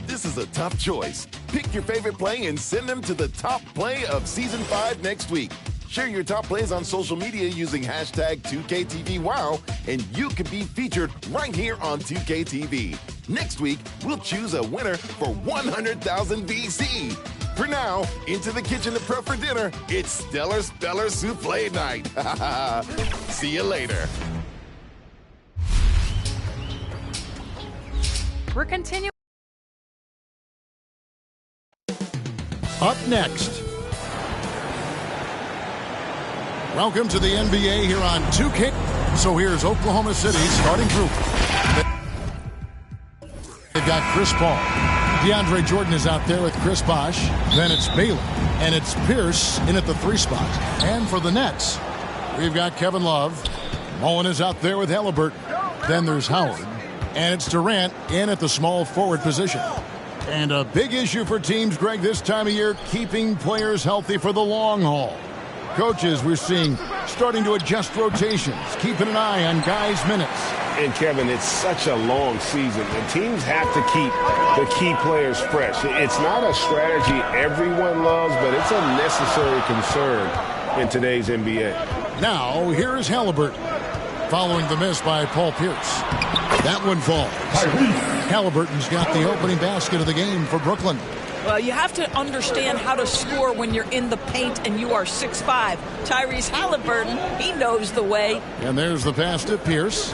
This is a tough choice. Pick your favorite play and send them to the top play of Season 5 next week. Share your top plays on social media using hashtag 2KTVWow, and you could be featured right here on 2KTV. Next week, we'll choose a winner for 100,000 VC. For now, into the kitchen to prep for dinner, it's Stellar Soufflé Night. See you later. We're continuing. Up next, welcome to the NBA here on 2K. So here's Oklahoma City starting group. They've got Chris Paul. DeAndre Jordan is out there with Chris Bosh. Then it's Baylor. And it's Pierce in at the 3 spot. And for the Nets, we've got Kevin Love. Mullen is out there with Halliburton. Then there's Howard. And it's Durant in at the small forward position. And a big issue for teams, Greg, this time of year, keeping players healthy for the long haul. Coaches, we're seeing, starting to adjust rotations, keeping an eye on guys' minutes. And, Kevin, it's such a long season, and teams have to keep the key players fresh. It's not a strategy everyone loves, but it's a necessary concern in today's NBA. Now, here is Halliburton, following the miss by Paul Pierce. That one falls. Halliburton's got the opening basket of the game for Brooklyn. Well, you have to understand how to score when you're in the paint and you are 6'5". Tyrese Halliburton, he knows the way. And there's the pass to Pierce.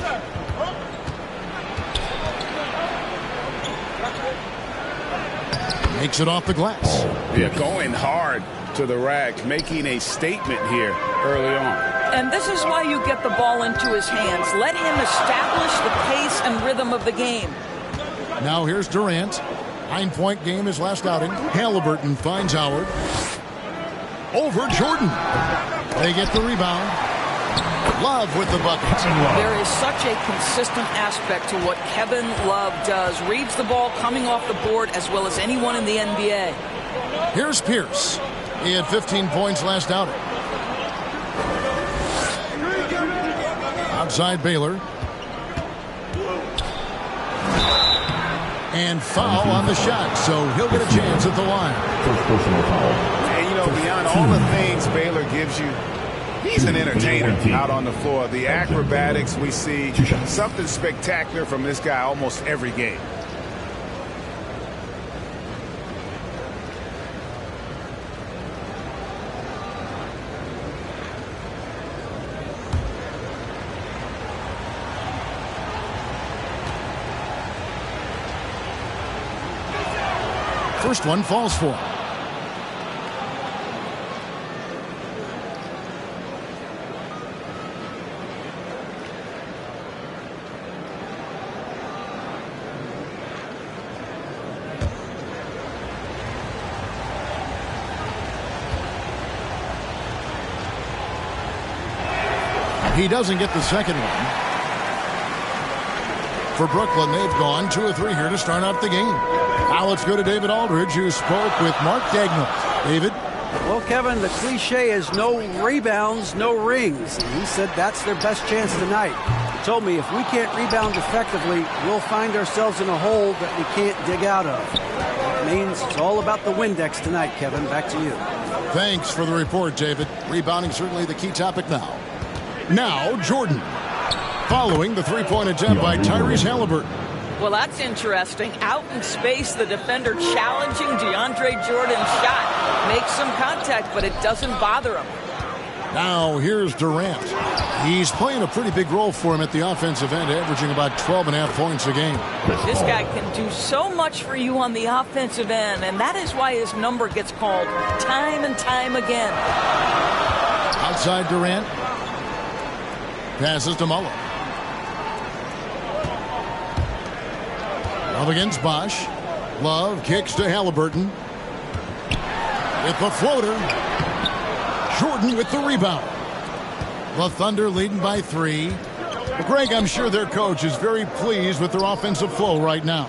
Makes it off the glass. Yeah, going hard to the rack, making a statement here early on. And this is why you get the ball into his hands. Let him establish the pace and rhythm of the game. Now here's Durant. 9-point game his last outing. Halliburton finds Howard. Over Jordan. They get the rebound. Love with the bucket. There is such a consistent aspect to what Kevin Love does. Reads the ball coming off the board as well as anyone in the NBA. Here's Pierce. He had 15 points last outing. Outside Baylor. And foul on the shot, so he'll get a chance at the line. And, you know, beyond all the things Baylor gives you, he's an entertainer out on the floor. The acrobatics we see, something spectacular from this guy almost every game. First one falls for him. He doesn't get the second one. For Brooklyn, they've gone 2 of 3 here to start out the game. Now let's go to David Aldridge, who spoke with Mark Daigneault. David? Well, Kevin, the cliche is no rebounds, no rings. And he said that's their best chance tonight. He told me if we can't rebound effectively, we'll find ourselves in a hole that we can't dig out of. That means it's all about the Windex tonight, Kevin. Back to you. Thanks for the report, David. Rebounding certainly the key topic now. Now, Jordan. Following the three-point attempt by Tyrese Halliburton. Well, that's interesting. Out in space, the defender challenging DeAndre Jordan's shot. Makes some contact, but it doesn't bother him. Now, here's Durant. He's playing a pretty big role for him at the offensive end, averaging about 12.5 points a game. This guy can do so much for you on the offensive end, and that is why his number gets called time and time again. Outside Durant. Passes to Mullen. Love against Bosch. Love kicks to Halliburton. With the floater. Jordan with the rebound. The Thunder leading by 3. Well, Greg, I'm sure their coach is very pleased with their offensive flow right now.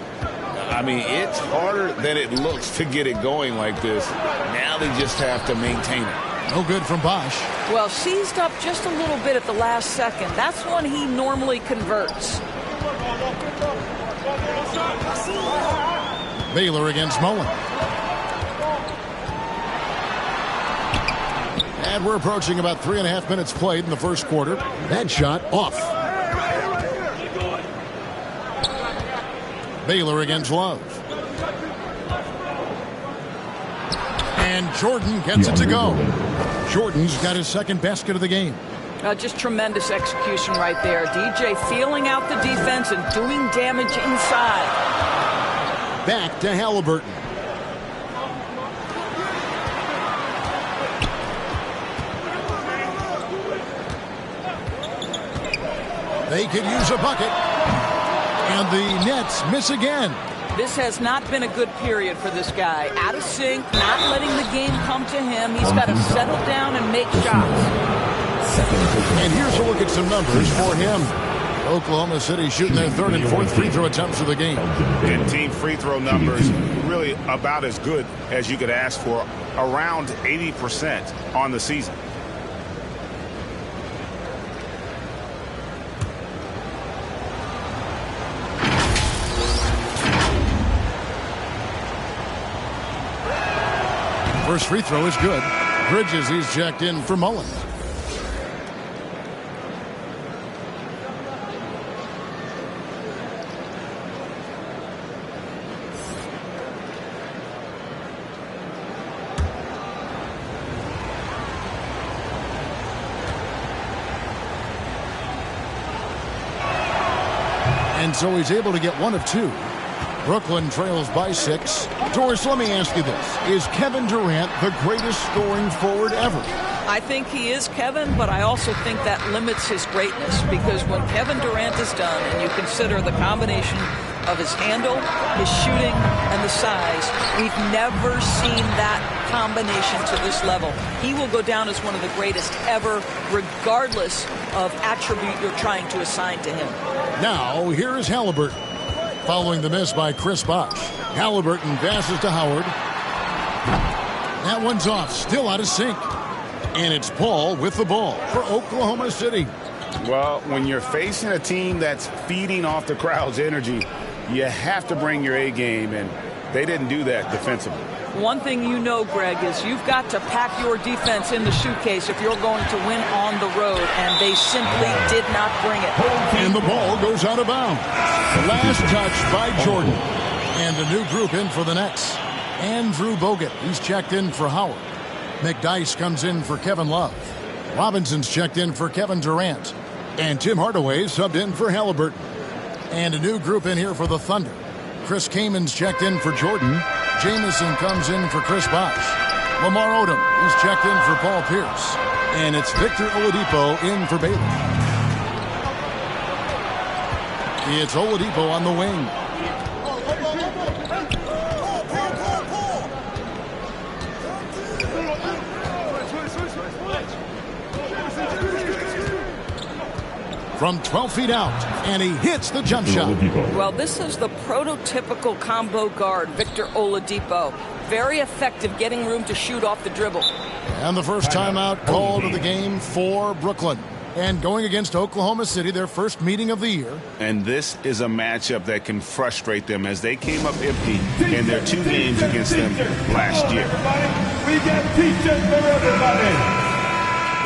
I mean, it's harder than it looks to get it going like this. Now they just have to maintain it. No good from Bosch. Well, seized up just a little bit at the last second. That's when he normally converts. Baylor against Mullen. And we're approaching about 3.5 minutes played in the first quarter. That shot off. Baylor against Love. And Jordan gets it to go. Jordan's got his second basket of the game. Just tremendous execution right there. DJ feeling out the defense and doing damage inside. Back to Halliburton. They could use a bucket. And the Nets miss again. This has not been a good period for this guy. Out of sync, not letting the game come to him. He's got to settle down and make shots. And here's a look at some numbers for him. Oklahoma City shooting their third and fourth free throw attempts of the game. And team free throw numbers really about as good as you could ask for. Around 80% on the season. First free throw is good. Bridges, he's checked in for Mullen. And so he's able to get one of two. Brooklyn trails by 6. Doris, let me ask you this. Is Kevin Durant the greatest scoring forward ever? I think he is, Kevin, but I also think that limits his greatness because when Kevin Durant is done and you consider the combination of his handle, his shooting, and the size, we've never seen that combination to this level. He will go down as one of the greatest ever, regardless of attribute you're trying to assign to him. Now, here is Halliburton. Following the miss by Chris Bosh. Halliburton passes to Howard. That one's off, still out of sync. And it's Paul with the ball for Oklahoma City. Well, when you're facing a team that's feeding off the crowd's energy, you have to bring your A game, and they didn't do that defensively. One thing you know, Greg, is you've got to pack your defense in the suitcase if you're going to win on the road, and they simply did not bring it. And the ball goes out of bounds. Last touch by Jordan. And a new group in for the Nets. Andrew Bogut, he's checked in for Howard. McDyess comes in for Kevin Love. Robinson's checked in for Kevin Durant. And Tim Hardaway subbed in for Halliburton. And a new group in here for the Thunder. Chris Kaman's checked in for Jordan. Jamison comes in for Chris Bosh. Lamar Odom, he's checked in for Paul Pierce. And it's Victor Oladipo in for Baylor. It's Oladipo on the wing. From 12 feet out, and he hits the jump shot. Well, this is the prototypical combo guard, Victor Oladipo. very effective getting room to shoot off the dribble. And the first timeout called of the game for Brooklyn. And going against Oklahoma City, their first meeting of the year. And this is a matchup that can frustrate them as they came up empty in their 2 games against them last year. We got t-shirts for everybody.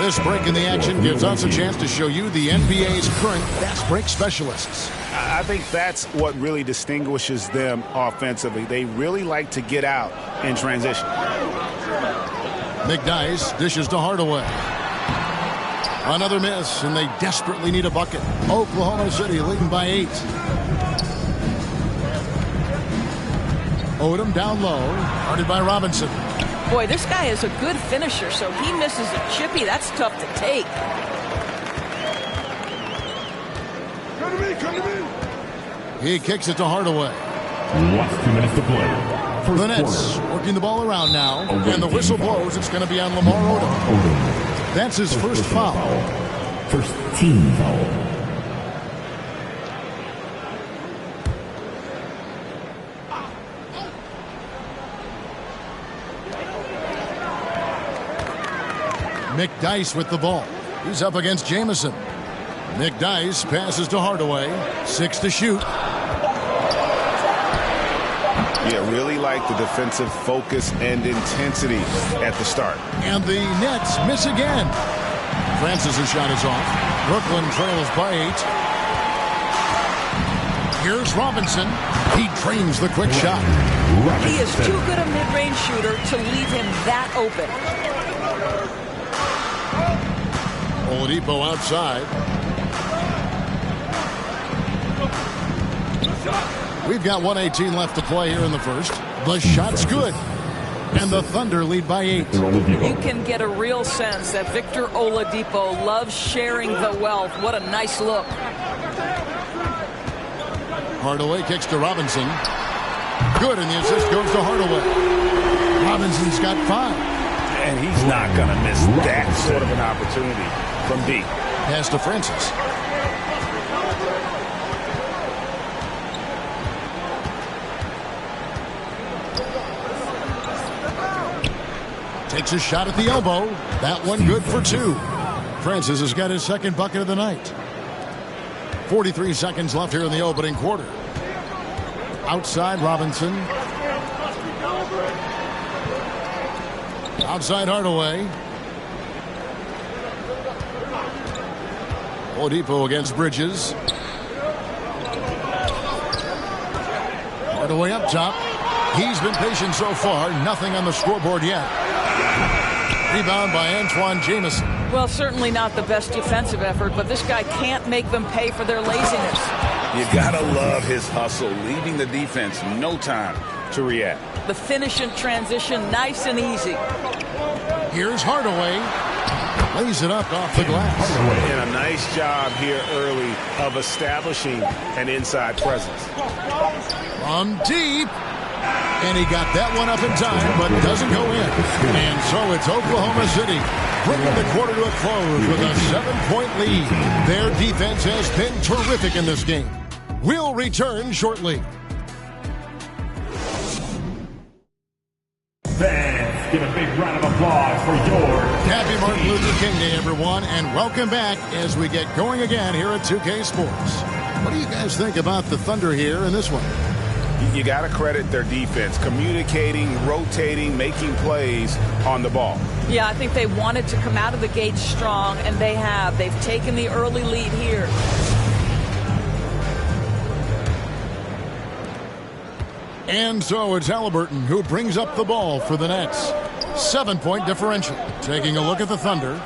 This break in the action gives us a chance to show you the NBA's current fast break specialists. I think that's what really distinguishes them offensively. They really like to get out in transition. McDyess dishes to Hardaway. Another miss, and they desperately need a bucket. Oklahoma City leading by 8. Odom down low, guarded by Robinson. Boy, this guy is a good finisher, so he misses a chippy. That's tough to take. Come to me. He kicks it to Hardaway. Last 2 minutes to play. First The Nets quarter. working the ball around now, and the whistle blows. It's going to be on Lamar Odom. That's his first foul. First team foul. McDyess with the ball. He's up against Jamison. McDyess passes to Hardaway. 6 to shoot. Yeah, really like the defensive focus and intensity at the start. And the Nets miss again. Francis' shot is off. Brooklyn trails by 8. Here's Robinson. He trains the quick shot. He is too good a mid-range shooter to leave him that open. Oladipo outside. We've got 1:18 left to play here in the first. The shot's good. And the Thunder lead by 8. You can get a real sense that Victor Oladipo loves sharing the wealth. What a nice look. Hardaway kicks to Robinson. Good, and the assist goes to Hardaway. Robinson's got 5. And he's not going to miss that sort of an opportunity from deep. Pass to Francis. Takes a shot at the elbow. That one good for 2. Francis has got his second bucket of the night. 43 seconds left here in the opening quarter. Outside Robinson. Outside Hardaway. Oladipo against Bridges. Hardaway up top. He's been patient so far. Nothing on the scoreboard yet. Rebound by Antoine Jamison. Well, certainly not the best defensive effort, but this guy can't make them pay for their laziness. You gotta love his hustle, leaving the defense no time to react. The finish in transition, nice and easy. Here's Hardaway. Lays it up off the glass. And a nice job here early of establishing an inside presence. From deep. And he got that one up in time, but doesn't go in. And so it's Oklahoma City bringing the quarter to a close with a 7-point lead. Their defense has been terrific in this game. We'll return shortly. Fans, give a big round of applause for your... Happy Martin Luther King Day, everyone, and welcome back as we get going again here at 2K Sports. What do you guys think about the Thunder here in this one? You got to credit their defense, communicating, rotating, making plays on the ball. Yeah, I think they wanted to come out of the gate strong, and they have. They've taken the early lead here. And so it's Halliburton who brings up the ball for the Nets. 7-point differential. Taking a look at the Thunder,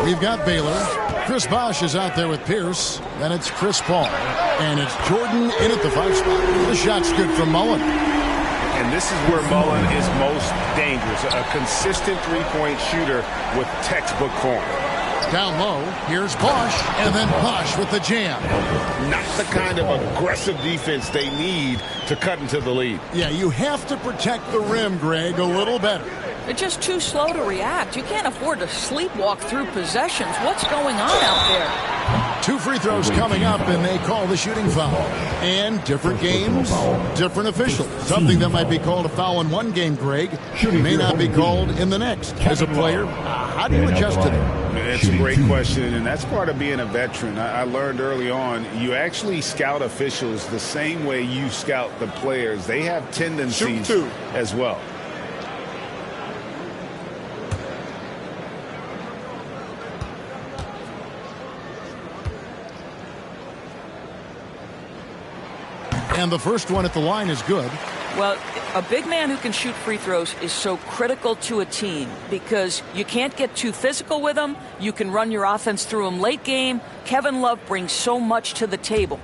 we've got Baylor. Chris Bosh is out there with Pierce. Then it's Chris Paul. And it's Jordan in at the 5 spot. The shot's good from Mullen. And this is where Mullen is most dangerous. A consistent three-point shooter with textbook form. Down low, here's Bosh, and then Bosh with the jam. Not the kind of aggressive defense they need to cut into the lead. Yeah, you have to protect the rim, Greg, a little better. They're just too slow to react. You can't afford to sleepwalk through possessions. What's going on out there? 2 free throws coming up, and they call the shooting foul. And different games, different officials. Something that might be called a foul in one game, Greg, may not be called in the next. As a player, how do you adjust to that? It's a great question, and that's part of being a veteran. I learned early on, you actually scout officials the same way you scout the players. They have tendencies as well. And the first one at the line is good. Well, a big man who can shoot free throws is so critical to a team because you can't get too physical with him. You can run your offense through him late game. Kevin Love brings so much to the table.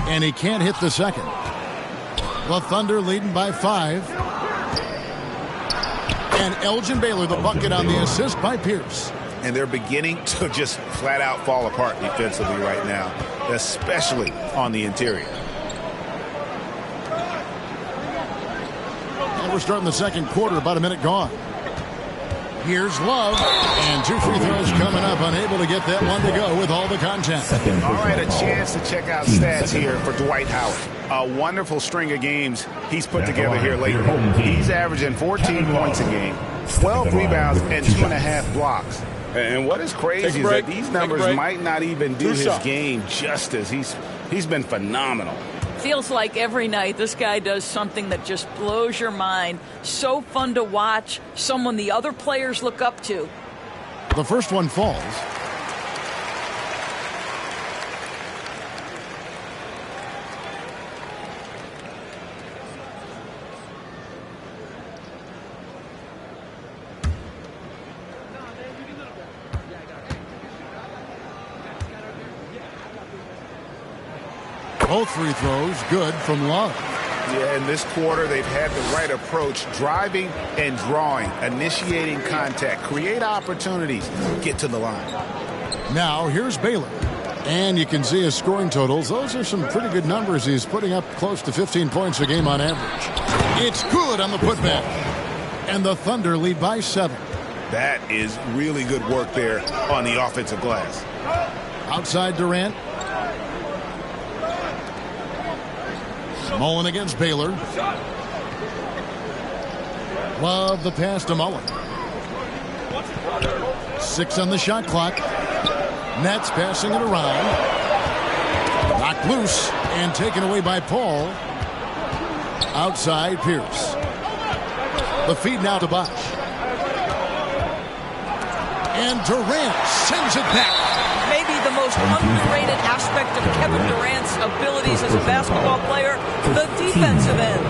And he can't hit the second. The Thunder leading by 5. And Elgin Baylor, the bucket on the assist by Pierce. And they're beginning to just flat out fall apart defensively right now, especially on the interior. And we're starting the second quarter, about a minute gone. Here's Love, and 2 free throws coming up, unable to get that one to go with all the contact. All right, a chance to check out stats here for Dwight Howard. A wonderful string of games he's put together here lately. He's averaging 14 points a game, 12 rebounds, and 2.5 blocks. And what is crazy is that these numbers might not even do his game justice. He's been phenomenal. Feels like every night this guy does something that just blows your mind. So fun to watch, someone the other players look up to. The first one falls. Both free throws good from Love. Yeah, in this quarter, they've had the right approach, driving and drawing, initiating contact, create opportunities, get to the line. Now, here's Baylor. And you can see his scoring totals. Those are some pretty good numbers. He's putting up close to 15 points a game on average. It's good on the putback. And the Thunder lead by 7. That is really good work there on the offensive glass. Outside Durant. Mullen against Baylor. Love the pass to Mullen. 6 on the shot clock. Nets passing it around. Knocked loose and taken away by Paul. Outside Pierce. The feed now to Bosh. And Durant sends it back. Maybe the most underrated aspect of Kevin Durant's abilities as a basketball player, the defensive end.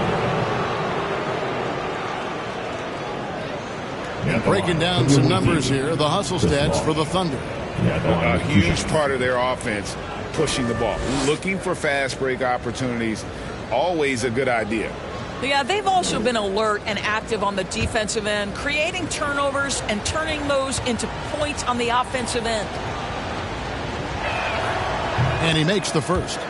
And breaking down some numbers here, the hustle stats for the Thunder. A huge part of their offense, pushing the ball, looking for fast break opportunities, always a good idea. Yeah, they've also been alert and active on the defensive end, creating turnovers and turning those into points on the offensive end. And he makes the first.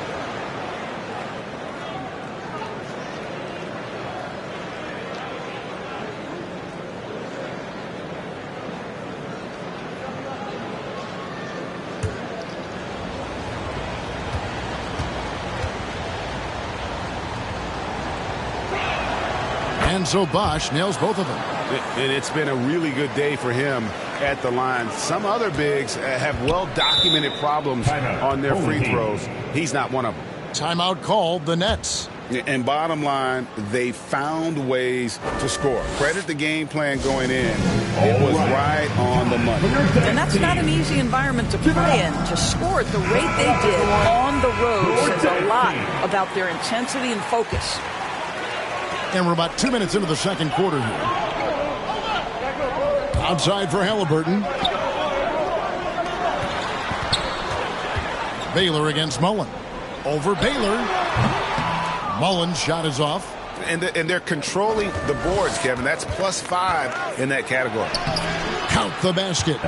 And so Bosh nails both of them. And it's been a really good day for him at the line. Some other bigs have well-documented problems on their free throws. He's not one of them. Timeout called, the Nets. And bottom line, they found ways to score. Credit the game plan going in. It was right on the money. And that's not an easy environment to play in. To score at the rate they did on the road says a lot about their intensity and focus. And we're about 2 minutes into the second quarter here. Outside for Halliburton. Baylor against Mullen. Over Baylor. Mullen's shot is off. And they're controlling the boards, Kevin. That's +5 in that category. Count the basket.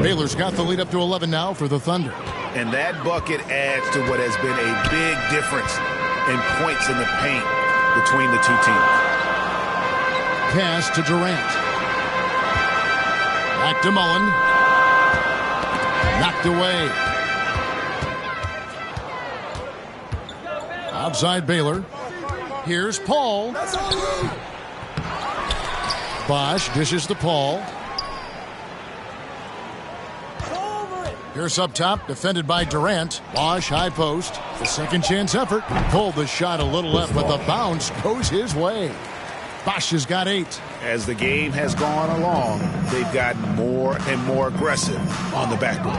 Baylor's got the lead up to 11 now for the Thunder. And that bucket adds to what has been a big difference in points in the paint between the two teams. pass to Durant. Back to Mullen. Knocked away. Outside Baylor. Here's Paul. Bosch dishes to Paul. Pierce up top, defended by Durant. Bosch, high post. The second chance effort. Pulled the shot a little left, but the bounce goes his way. Bosch has got 8. As the game has gone along, they've gotten more and more aggressive on the backboard.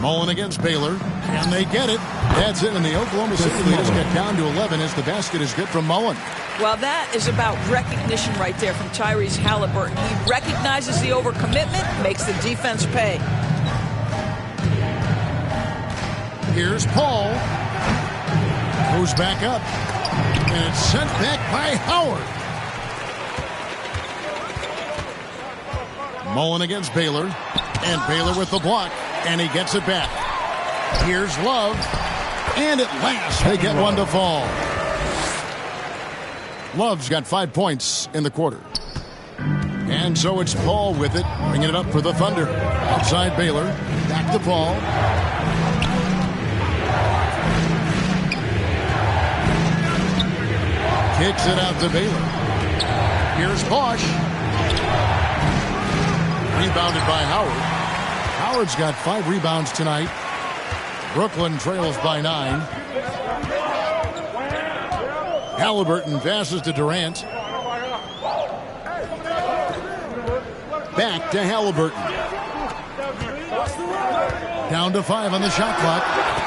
Mullen against Baylor. And they get it. That's it, and the Oklahoma City leaders get down to 11 as the basket is good from Mullen. Well, that is about recognition right there from Tyrese Halliburton. He recognizes the overcommitment, makes the defense pay. Here's Paul. Goes back up. And it's sent back by Howard. Mullen against Baylor. And Baylor with the block. And he gets it back. Here's Love. And at last, they get one to fall. Love's got 5 points in the quarter. And so it's Paul with it, bringing it up for the Thunder. Outside Baylor. Back to Paul. Kicks it out to Baylor. Here's Bosch. Rebounded by Howard. Howard's got 5 rebounds tonight. Brooklyn trails by 9. Halliburton passes to Durant. Back to Halliburton. Down to 5 on the shot clock.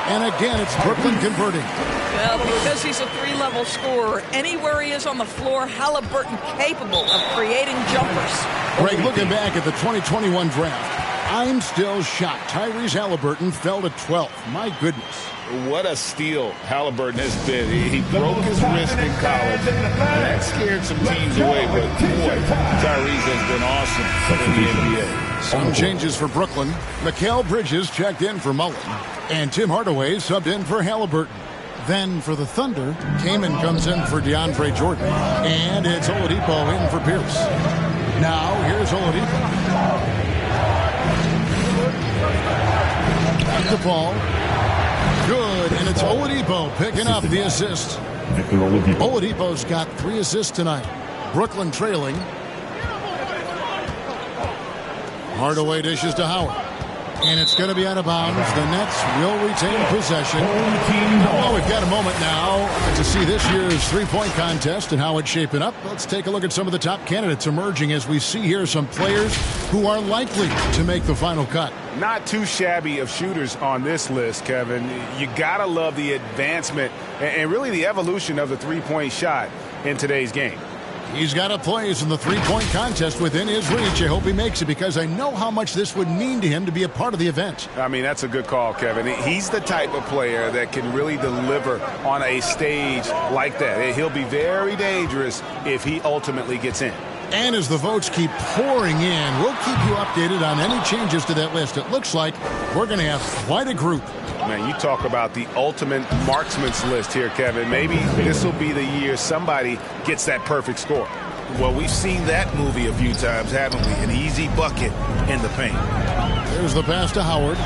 And again, it's Brooklyn converting. Well, because he's a 3-level scorer, anywhere he is on the floor, Halliburton capable of creating jumpers. Greg, looking back at the 2021 draft, I'm still shocked. Tyrese Halliburton fell to 12th. My goodness. What a steal Halliburton has been. He broke his wrist in college, and that scared some teams away, but boy, Tyrese has been awesome in the NBA. Some changes for Brooklyn. Mikal Bridges checked in for Mullen, and Tim Hardaway subbed in for Halliburton. Then for the Thunder, Kaman comes in for DeAndre Jordan, and it's Oladipo in for Pierce. Now, here's Oladipo. Back to Paul. Good, and it's Oladipo picking up the assist. Oladipo's got 3 assists tonight. Brooklyn trailing. Hardaway dishes to Howard. And it's going to be out of bounds. The Nets will retain possession. Well, we've got a moment now to see this year's three-point contest and how it's shaping up. Let's take a look at some of the top candidates emerging as we see here some players who are likely to make the final cut. Not too shabby of shooters on this list, Kevin. You got to love the advancement and really the evolution of the three-point shot in today's game. He's got a place in the three-point contest within his reach. I hope he makes it because I know how much this would mean to him to be a part of the event. I mean, that's a good call, Kevin. He's the type of player that can really deliver on a stage like that. He'll be very dangerous if he ultimately gets in. And as the votes keep pouring in, we'll keep you updated on any changes to that list. It looks like we're going to have quite a group. Man, you talk about the ultimate marksman's list here, Kevin. Maybe this will be the year somebody gets that perfect score. Well, we've seen that movie a few times, haven't we? An easy bucket in the paint. There's the pass to Howard.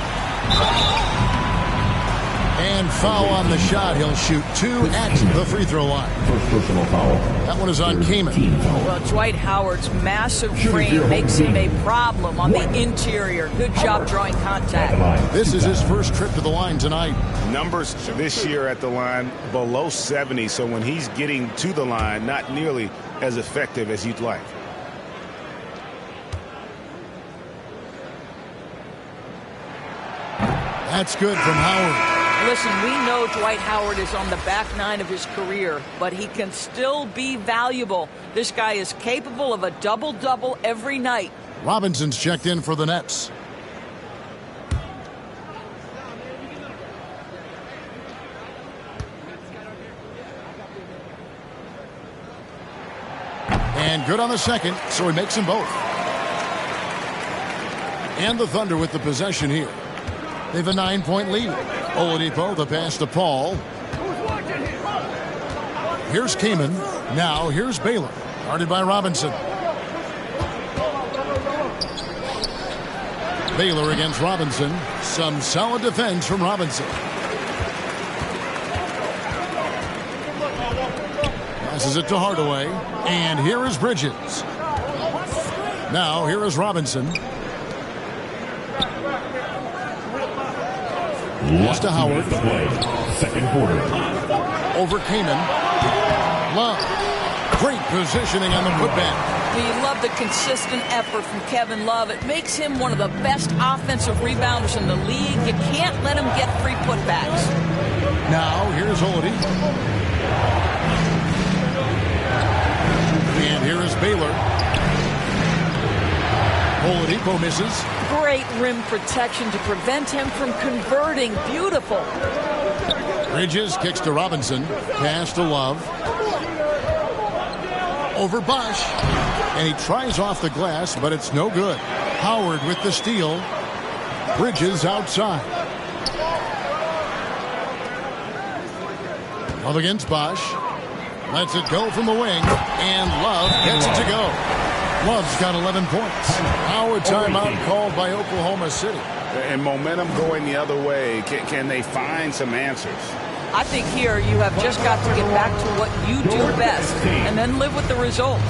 And foul on the shot. He'll shoot 2 at the free throw line. First personal foul. That one is on Kaman. Well, Dwight Howard's massive frame makes him a problem on the interior. Good job drawing contact. This is his first trip to the line tonight. Numbers this year at the line below 70, so when he's getting to the line, not nearly as effective as you'd like. That's good from Howard. Listen, we know Dwight Howard is on the back 9 of his career, but he can still be valuable. This guy is capable of a double-double every night. Robinson's checked in for the Nets. And good on the second, so he makes them both. And the Thunder with the possession here. They have a 9-point lead. Oladipo, the pass to Paul. Here's Kamen. Now here's Baylor. Guarded by Robinson. Baylor against Robinson. Some solid defense from Robinson. Passes it to Hardaway. And here is Bridges. Now here is Robinson. Pass to Howard. Second quarter. Over Kamen. Love. Great positioning on the putback. You love the consistent effort from Kevin Love. It makes him one of the best offensive rebounders in the league. You can't let him get free putbacks. Now here's Oladipo. And here is Baylor. Oladipo misses. Great rim protection to prevent him from converting. Beautiful. Bridges kicks to Robinson. Pass to Love. Over Bosch. And he tries off the glass, but it's no good. Howard with the steal. Bridges outside. Love against Bosch. Lets it go from the wing. And Love gets it to go. Love's got 11 points. Now a timeout called by Oklahoma City. And momentum going the other way. Can they find some answers? I think here you have just got to get back to what you do best and then live with the results.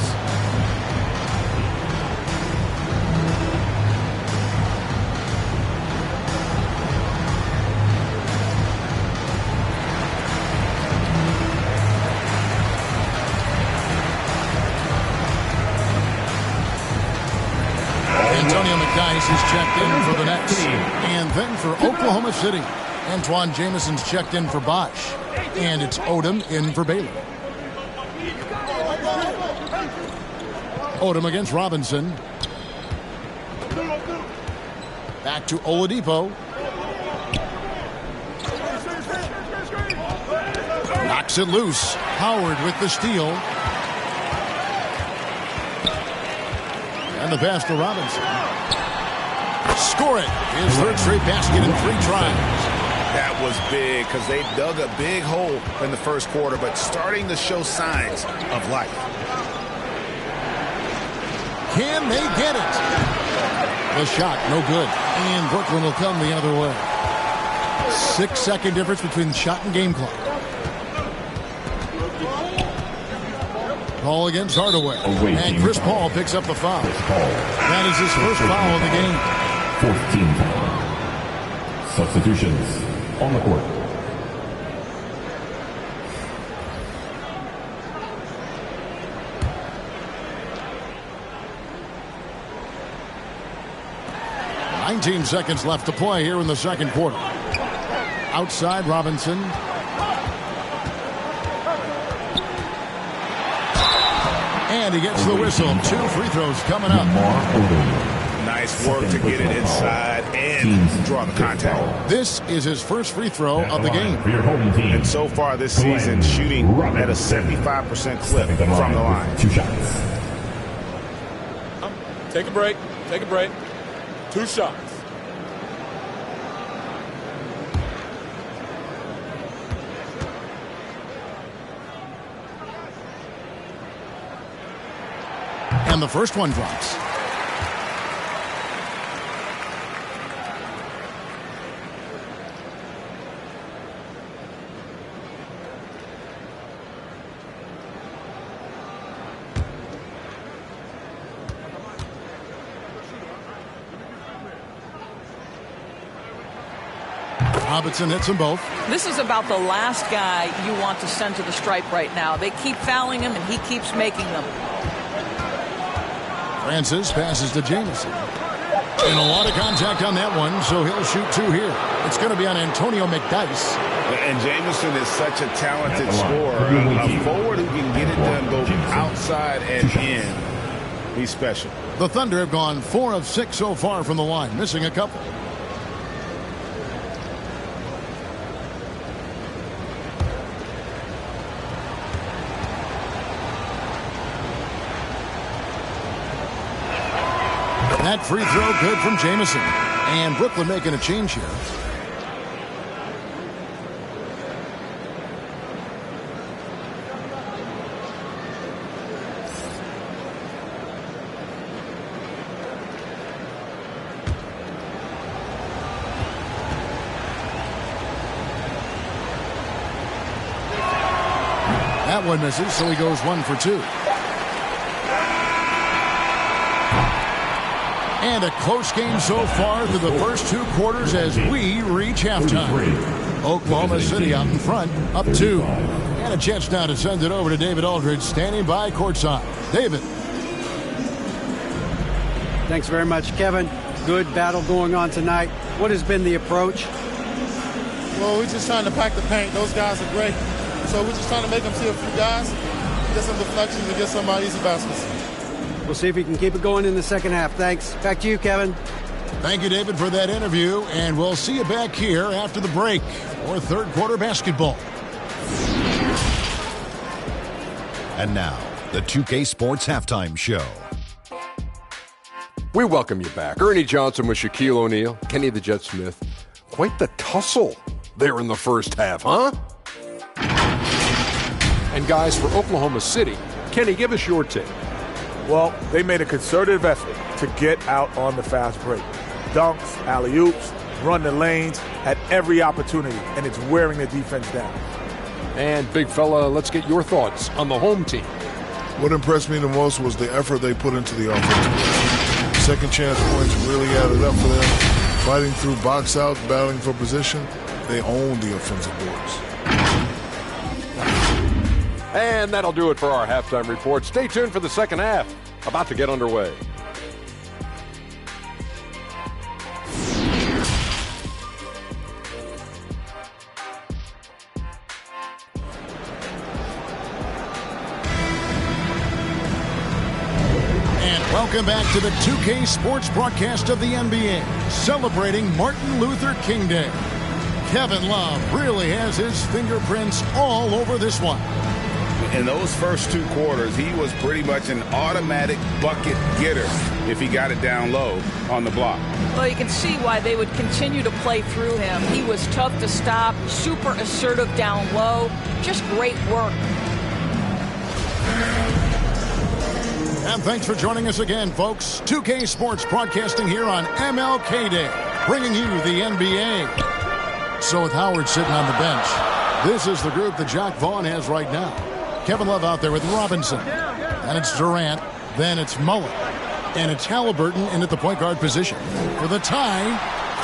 Antonio McDyess is checked in for the Nets. And then for Oklahoma City, Antoine Jameson's checked in for Bosch. And it's Odom in for Baylor. Odom against Robinson. Back to Oladipo. Knocks it loose. Howard with the steal. And the pass to Robinson. Score it. His third straight basket in 3 tries. That was big because they dug a big hole in the first quarter, but starting to show signs of life. Can they get it? The shot, no good. And Brooklyn will come the other way. 6-second difference between shot and game clock. Call against Hardaway. And Chris Paul picks up the foul. That is his first foul of the game. 14th. Substitutions on the court. "19 seconds left to play here in the second quarter. Outside Robinson. And he gets the whistle. 2 free throws coming up. Nice work to get it inside and draw the contact. This is his first free throw of the game. And so far this season, shooting at a 75% clip from the line. 2 shots. Take a break. Take a break. 2 shots. And the first one drops. Robinson hits them both. This is about the last guy you want to send to the stripe right now. They keep fouling him, and he keeps making them. Francis passes to Jameson. And a lot of contact on that one, so he'll shoot 2 here. It's going to be on Antonio McDyess. And Jameson is such a talented scorer. A forward who can get it done both outside and in. He's special. The Thunder have gone 4 of 6 so far from the line, missing a couple. That free throw good from Jameson. And Brooklyn making a change here. That one misses, so he goes 1 for 2. And a close game so far through the first 2 quarters as we reach halftime. Oklahoma City out in front, up 2. And a chance now to send it over to David Aldridge, standing by courtside. David. Thanks very much, Kevin. Good battle going on tonight. What has been the approach? Well, we're just trying to pack the paint. Those guys are great. So we're just trying to make them see a few guys, get some deflections, and get some easy baskets. We'll see if we can keep it going in the second half. Thanks. Back to you, Kevin. Thank you, David, for that interview. And we'll see you back here after the break for third quarter basketball. And now, the 2K Sports Halftime Show. We welcome you back. Ernie Johnson with Shaquille O'Neal, Kenny the Jet Smith. Quite the tussle there in the first half, huh? And guys, for Oklahoma City, Kenny, give us your take. Well, they made a concerted effort to get out on the fast break. Dunks, alley-oops, run the lanes at every opportunity, and it's wearing the defense down. And big fella, let's get your thoughts on the home team. What impressed me the most was the effort they put into the offense. Second chance points really added up for them. Fighting through box out, battling for position, they owned the offensive boards. And that'll do it for our halftime report. Stay tuned for the second half. About to get underway. Welcome back to the 2K Sports broadcast of the NBA, celebrating Martin Luther King Day. Kevin Love really has his fingerprints all over this one. In those first 2 quarters, he was pretty much an automatic bucket getter if he got it down low on the block. Well, you can see why they would continue to play through him. He was tough to stop, super assertive down low, just great work. And thanks for joining us again, folks. 2K Sports broadcasting here on MLK Day, bringing you the NBA. So with Howard sitting on the bench, this is the group that Jacque Vaughn has right now. Kevin Love out there with Robinson. And it's Durant. Then it's Mullen. And it's Halliburton in at the point guard position for the tie.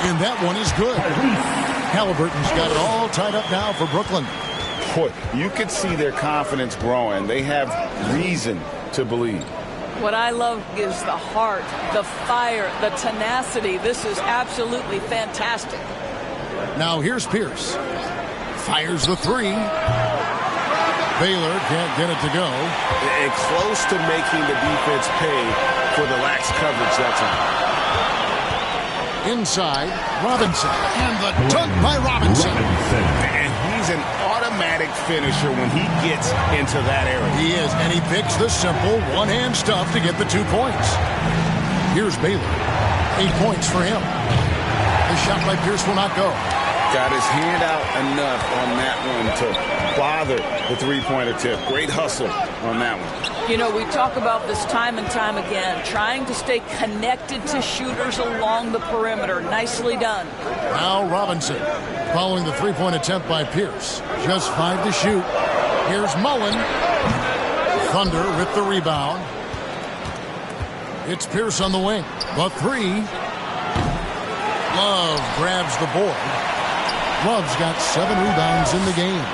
And that one is good. Halliburton's got it all tied up now for Brooklyn. Boy, you could see their confidence growing. They have reason to believe. What I love is the heart, the fire, the tenacity. This is absolutely fantastic. Now here's Pierce. Fires the 3. Baylor can't get it to go. And close to making the defense pay for the lax coverage that time. Inside, Robinson. And the dunk by Robinson. And he's an automatic finisher when he gets into that area. He is, and he picks the simple one-hand stuff to get the 2 points. Here's Baylor. 8 points for him. The shot by Pierce will not go. Got his hand out enough on that one to bother the three-pointer tip. Great hustle on that one. You know, we talk about this time and time again, trying to stay connected to shooters along the perimeter. Nicely done. Now Robinson following the three-point attempt by Pierce. Just 5 to shoot. Here's Mullen. Thunder with the rebound. It's Pierce on the wing. The 3. Love grabs the board. Love's got 7 rebounds in the game.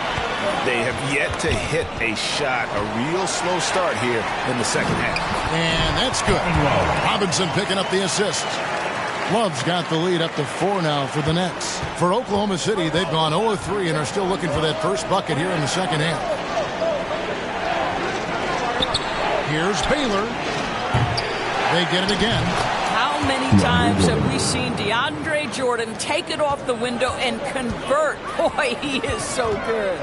They have yet to hit a shot. A real slow start here in the second half. And that's good. Robinson picking up the assist. Love's got the lead up to 4 now for the Nets. For Oklahoma City, they've gone 0-3 and are still looking for that first bucket here in the second half. Here's Baylor. They get it again. How many times have we seen DeAndre Jordan take it off the window and convert? Boy, he is so good.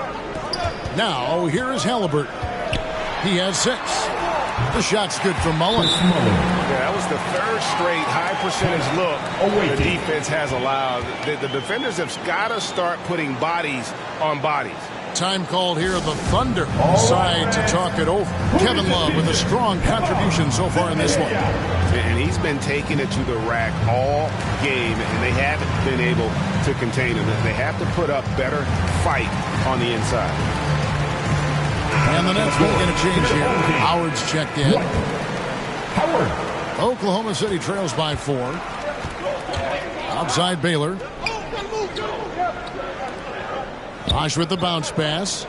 Now, here is Halliburton. He has 6. The shot's good for Mullen. Yeah, that was the 3rd straight high-percentage look the defense has allowed. The defenders have got to start putting bodies on bodies. Time called here, the Thunder side to talk it over. Kevin Love with a strong contribution so far in this one. And he's been taking it to the rack all game, and they haven't been able to contain him. They have to put up better fight on the inside. And the Nets making a change here. Howard's checked in. Oklahoma City trails by 4. Outside Baylor. Bosch with the bounce pass.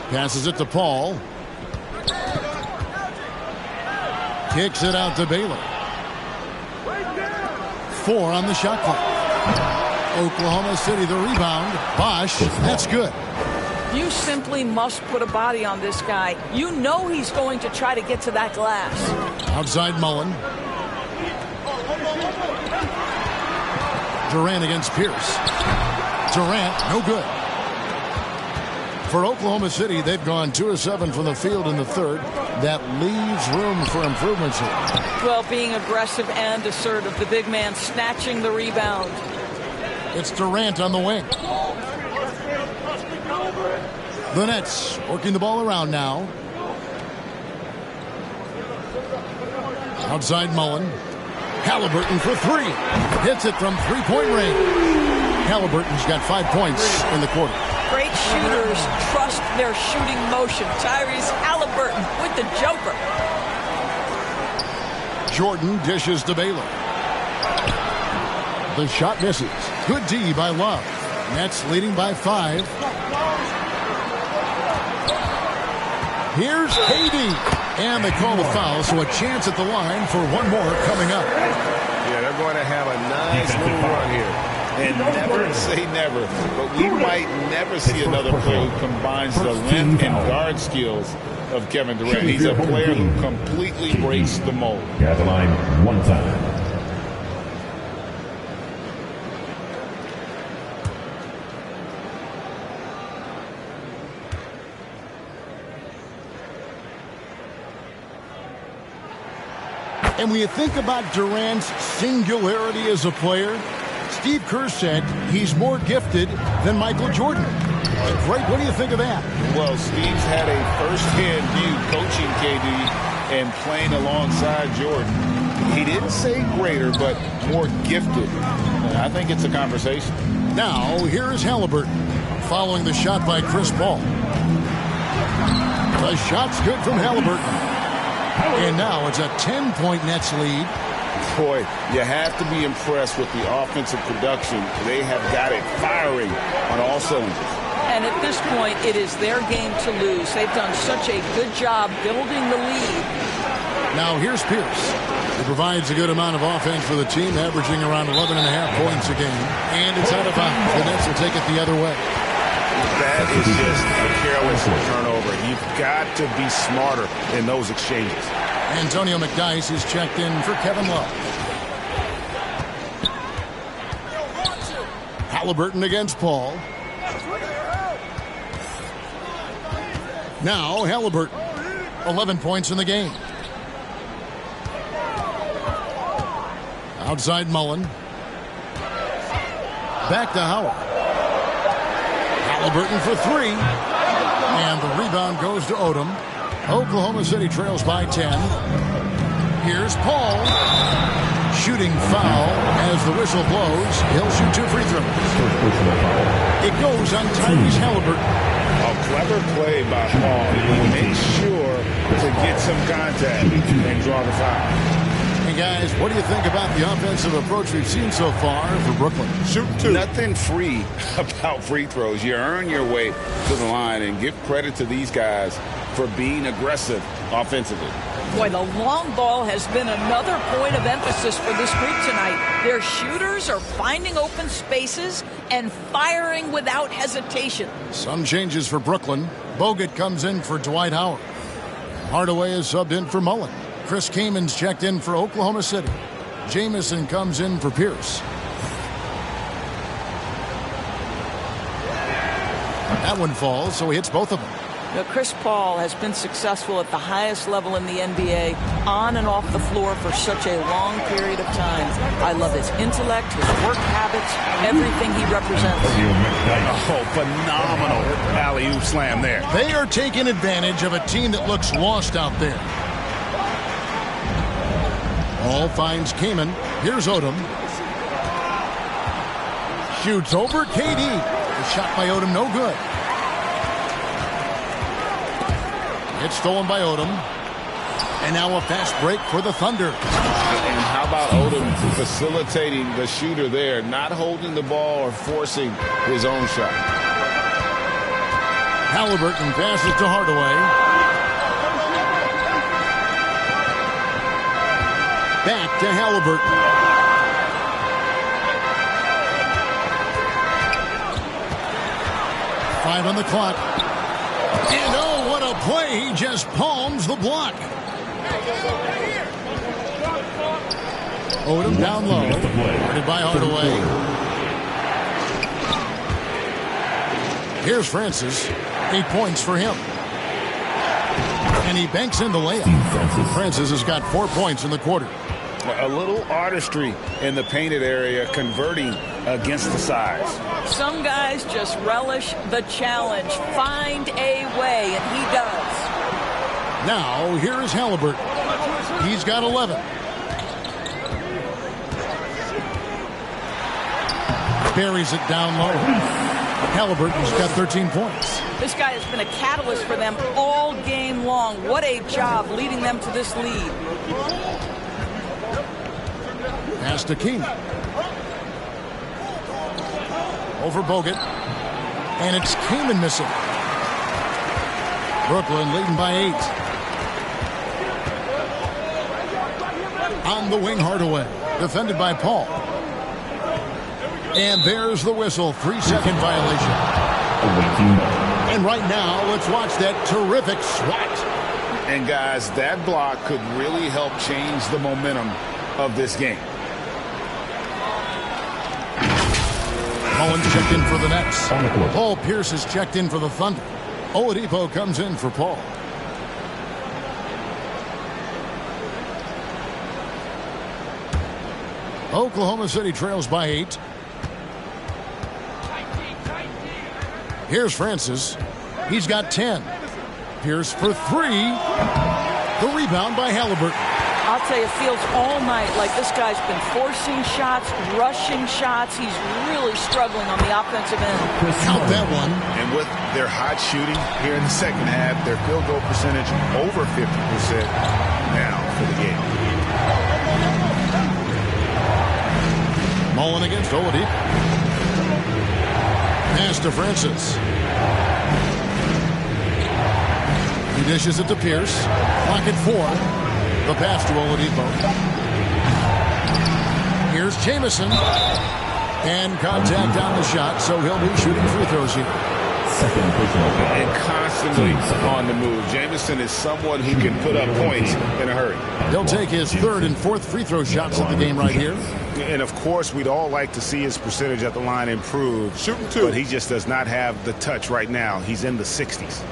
Passes it to Paul. Kicks it out to Baylor. 4 on the shot clock. Oklahoma City the rebound. Bosch, that's good. You simply must put a body on this guy. You know he's going to try to get to that glass. Outside Mullen. Durant against Pierce. Durant, no good. For Oklahoma City, they've gone 2 of 7 from the field in the third. That leaves room for improvements here. Well, being aggressive and assertive. The big man snatching the rebound. It's Durant on the wing. The Nets working the ball around now. Outside Mullen. Halliburton for 3. Hits it from three-point range. Halliburton's got 5 points in the quarter. Great shooters trust their shooting motion. Tyrese Halliburton with the jumper. Jordan dishes to Baylor. The shot misses. Good D by Love. Nets leading by 5. Here's KD. And they call the foul, so a chance at the line for one more coming up. Yeah, they're going to have a nice little run here. And never say never, but we might never see another player who combines the length and guard skills of Kevin Durant. He's a player who completely breaks the mold. You're at the line 1 time. And when you think about Durant's singularity as a player, Steve Kerr said he's more gifted than Michael Jordan. Greg, what do you think of that? Well, Steve's had a first-hand view coaching KD and playing alongside Jordan. He didn't say greater, but more gifted. And I think it's a conversation. Now, here's Halliburton following the shot by Chris Paul. The shot's good from Halliburton. And now it's a 10-point Nets lead. Boy, you have to be impressed with the offensive production. They have got it firing on all cylinders. And at this point, it is their game to lose. They've done such a good job building the lead. Now here's Pierce. He provides a good amount of offense for the team, averaging around 11.5 points a game. And it's out of bounds. The Nets will take it the other way. That is just a careless turnover. You've got to be smarter in those exchanges. Antonio McDyess is checked in for Kevin Love. Halliburton against Paul. Now Halliburton, 11 points in the game. Outside Mullen. Back to Howard. Halliburton for 3. And the rebound goes to Odom. Oklahoma City trails by 10. Here's Paul. Shooting foul as the whistle blows. He'll shoot 2 free throws. It goes on Tyrese Halliburton. A clever play by Paul. He makes sure to get some contact and draw the foul. Hey guys, what do you think about the offensive approach we've seen so far for Brooklyn? Shoot 2. Nothing free about free throws. You earn your way to the line, and give credit to these guys for being aggressive offensively. Boy, the long ball has been another point of emphasis for this group tonight. Their shooters are finding open spaces and firing without hesitation. Some changes for Brooklyn. Bogut comes in for Dwight Howard. Hardaway is subbed in for Mullen. Chris Kaman's checked in for Oklahoma City. Jamison comes in for Pierce. That one falls, so he hits both of them. Now, Chris Paul has been successful at the highest level in the NBA, on and off the floor for such a long period of time. I love his intellect, his work habits, everything he represents. Oh, phenomenal alley-oop slam there. They are taking advantage of a team that looks lost out there. Ball finds Kaman. Here's Odom. Shoots over KD. The shot by Odom, no good. It's stolen by Odom. And now a fast break for the Thunder. And how about Odom facilitating the shooter there, not holding the ball or forcing his own shot. Halliburton passes to Hardaway. Back to Halliburton. Five on the clock. And oh, what a play. He just palms the block. Odom down low. Guarded by Hardaway. Here's Francis. 8 points for him. And he banks in the layup. Francis has got 4 points in the quarter. A little artistry in the painted area, converting against the size. Some guys just relish the challenge. Find a way, and he does. Now, here is Halliburton. He's got 11. Buries it down low. Halliburton's got 13 points. This guy has been a catalyst for them all game long. What a job leading them to this lead. Pass to King. Over Bogut. And it's Kaman missing. Brooklyn leading by 8. On the wing, Hardaway. Defended by Paul. And there's the whistle. 3-second violation. And right now, let's watch that terrific swat. And guys, that block could really help change the momentum of this game. Mullins checked in for the Nets. Paul Pierce is checked in for the Thunder. Oladipo comes in for Paul. Oklahoma City trails by 8. Here's Francis. He's got 10. Pierce for 3. The rebound by Halliburton. I'll tell you, it feels all night like this guy's been forcing shots, rushing shots. He's really struggling on the offensive end. Count that one. And with their hot shooting here in the second half, their field goal percentage over 50% now for the game. Mullen against Oladipo. Pass to Francis. He dishes it to Pierce. Clock at 4. The pass to Oladipo. Here's Jamison. And contact on the shot, so he'll be shooting free throws here. And constantly on the move. Jamison is someone who can put up points in a hurry. He'll take his 3rd and 4th free throw shots of the game right here. And, of course, we'd all like to see his percentage at the line improve. Shooting 2. But he just does not have the touch right now. He's in the 60s.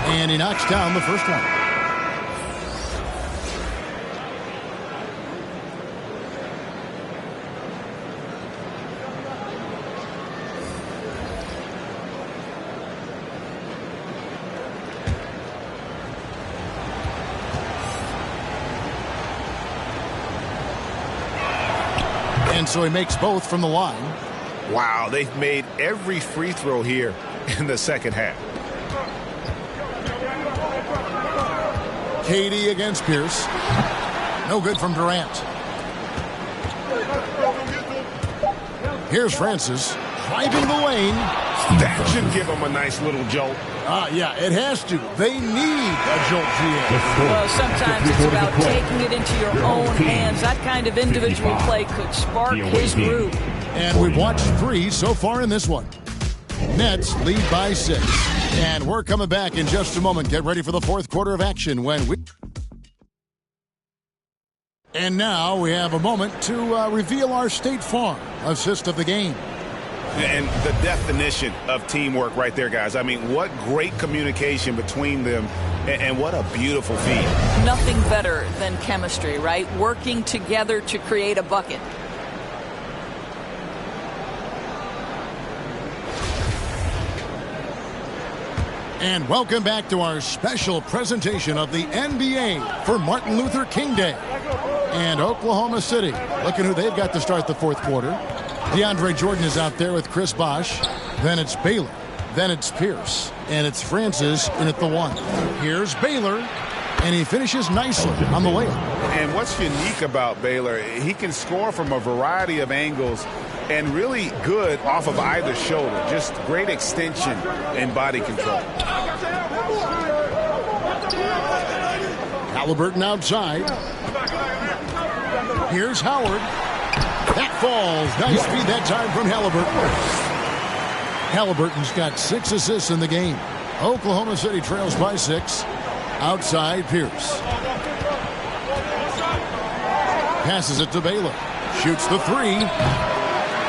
And he knocks down the first one. And so he makes both from the line. Wow, they've made every free throw here in the second half. KD against Pierce. No good from Durant. Here's Francis. Driving the lane. That should give them a nice little jolt. Yeah, it has to. They need a jolt, GA. Well, sometimes it's about taking it into your own hands. That kind of individual play could spark his groove. And we've watched 3 so far in this one. Nets lead by 6. And we're coming back in just a moment. Get ready for the 4th quarter of action when we... And now we have a moment to reveal our State Farm assist of the game. And the definition of teamwork right there, guys. I mean, what great communication between them, and what a beautiful feed. Nothing better than chemistry, right? Working together to create a bucket. And welcome back to our special presentation of the NBA for Martin Luther King Day. And Oklahoma City, looking who they've got to start the 4th quarter. DeAndre Jordan is out there with Chris Bosh. Then it's Baylor. Then it's Pierce. And it's Francis in at the 1. Here's Baylor. And he finishes nicely on the layup. And what's unique about Baylor, he can score from a variety of angles and really good off of either shoulder. Just great extension and body control. Halliburton outside. Here's Howard. That falls. Nice feed that time from Halliburton. Halliburton's got 6 assists in the game. Oklahoma City trails by 6. Outside Pierce. Passes it to Baylor. Shoots the 3.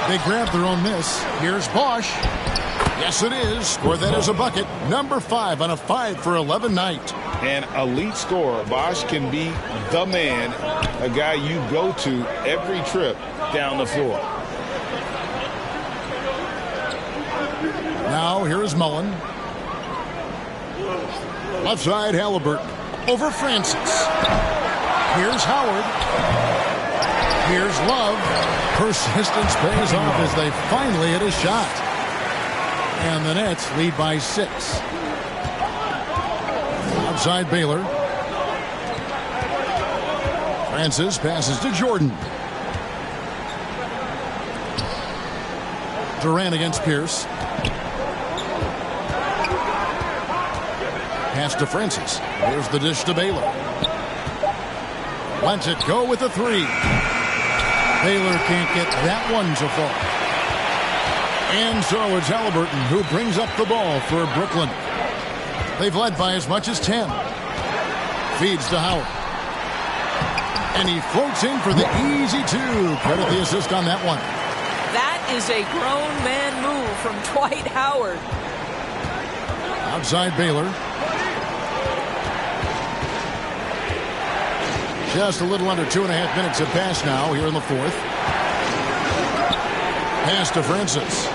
They grab their own miss. Here's Bosh. Yes, it is. Or that is a bucket. Number 5 on a 5 for 11 night. An elite scorer. Bosh can be the man, a guy you go to every trip down the floor. Now here's Mullen. Left side, Halliburton. Over Francis. Here's Howard. Here's Love. Persistence pays off as they finally hit a shot. And the Nets lead by 6. Outside Baylor. Francis passes to Jordan. Durant against Pierce. Pass to Francis. Here's the dish to Baylor. Lets it go with the 3. Baylor can't get that one to fall. And so it's Halliburton who brings up the ball for Brooklyn. They've led by as much as 10. Feeds to Howard. And he floats in for the easy 2. Credit the assist on that one. That is a grown man move from Dwight Howard. Outside Baylor. Just a little under 2.5 minutes have passed now here in the 4th. Pass to Francis.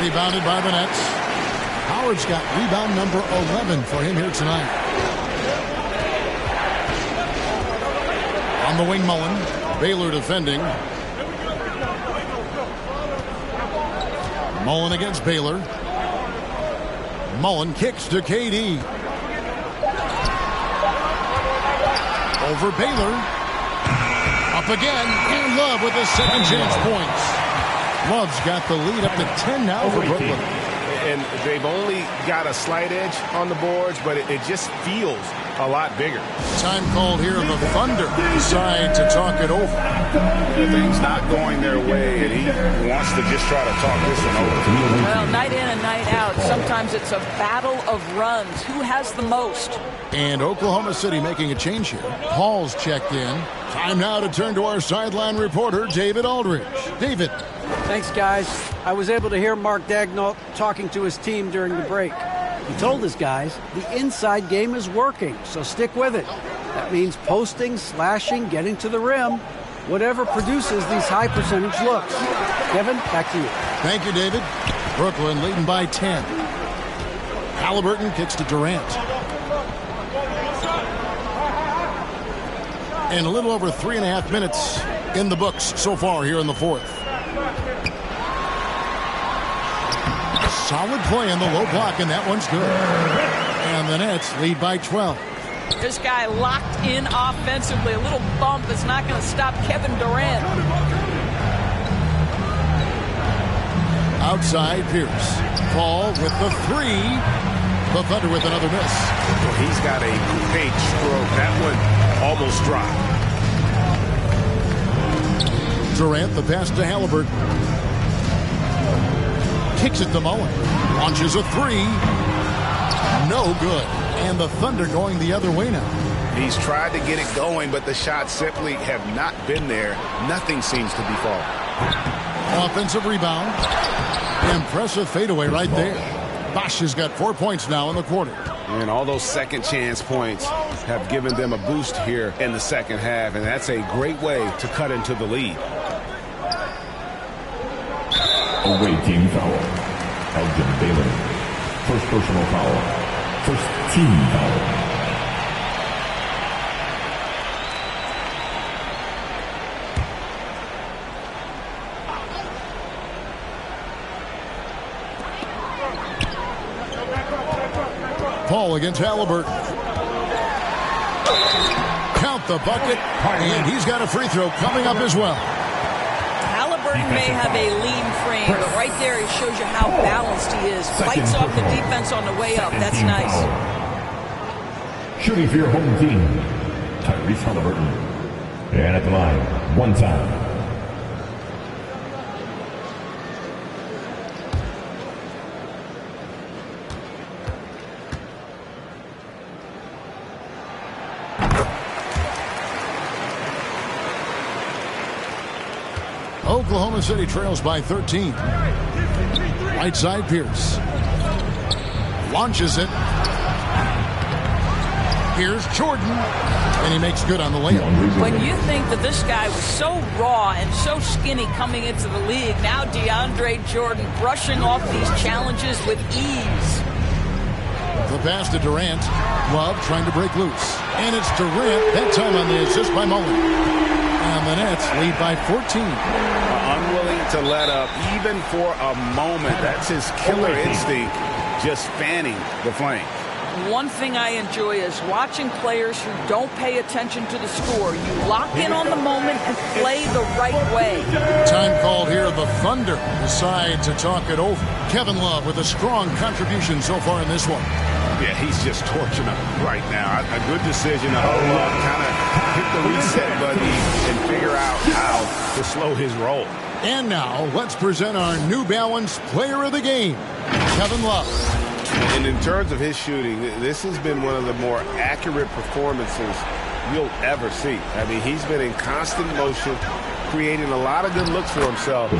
Rebounded by the Nets. Howard's got rebound number 11 for him here tonight. On the wing, Mullen. Baylor defending. Mullen against Baylor. Mullen kicks to KD. Over Baylor. Up again. And Love with the second chance points. Love's got the lead up to 10 now for Brooklyn. And they've only got a slight edge on the boards, but it just feels a lot bigger. Time called here. The Thunder decide to talk it over. Things not going their way, and he wants to just try to talk this one over. Well, night in and night out, sometimes it's a battle of runs. Who has the most? And Oklahoma City making a change here. Paul's checked in. Time now to turn to our sideline reporter, David Aldridge. David. Thanks, guys. I was able to hear Mark Daigneault talking to his team during the break. He told his guys the inside game is working, so stick with it. That means posting, slashing, getting to the rim, whatever produces these high percentage looks. Kevin, back to you. Thank you, David. Brooklyn leading by 10. Halliburton kicks to Durant. And a little over 3.5 minutes in the books so far here in the 4th. Solid play in the low block, and that one's good. And the Nets lead by 12. This guy locked in offensively. A little bump is not going to stop Kevin Durant. Outside Pierce. Paul with the 3. The Thunder with another miss. Well, he's got a page stroke. That one almost dropped. Durant, the pass to Halliburton. Kicks it to Mullen. Launches a 3. No good. And the Thunder going the other way now. He's tried to get it going, but the shots simply have not been there. Nothing seems to be falling. Offensive rebound. Impressive fadeaway right there. Bosh has got 4 points now in the quarter. And all those second chance points have given them a boost here in the second half, and that's a great way to cut into the lead. Away team foul. Elgin Baylor. First personal foul. First team foul. Paul against Halliburton. Count the bucket, and he's got a free throw coming up as well. Halliburton may have a lean frame, but right there it shows you how balanced he is. Fights off the defense on the way up. That's nice. Shooting for your home team, Tyrese Halliburton. And at the line, one time. Oklahoma City trails by 13. Right side, Pierce. Launches it. Here's Jordan. And he makes good on the layup. When you think that this guy was so raw and so skinny coming into the league, now DeAndre Jordan brushing off these challenges with ease. The pass to Durant. Love trying to break loose. And it's Durant, that time on the assist by Mullen. And the Nets lead by 14. Unwilling to let up, even for a moment. That's his killer instinct, just fanning the flame. One thing I enjoy is watching players who don't pay attention to the score. You lock in on the moment and play the right way. Time called here. The Thunder decide to talk it over. Kevin Love with a strong contribution so far in this one. Yeah, he's just torching them right now. A good decision to hold up, kind of hit the reset button and figure out how to slow his roll. And now, let's present our New Balance Player of the Game, Kevin Love. And in terms of his shooting, this has been one of the more accurate performances you'll ever see. I mean, he's been in constant motion, creating a lot of good looks for himself.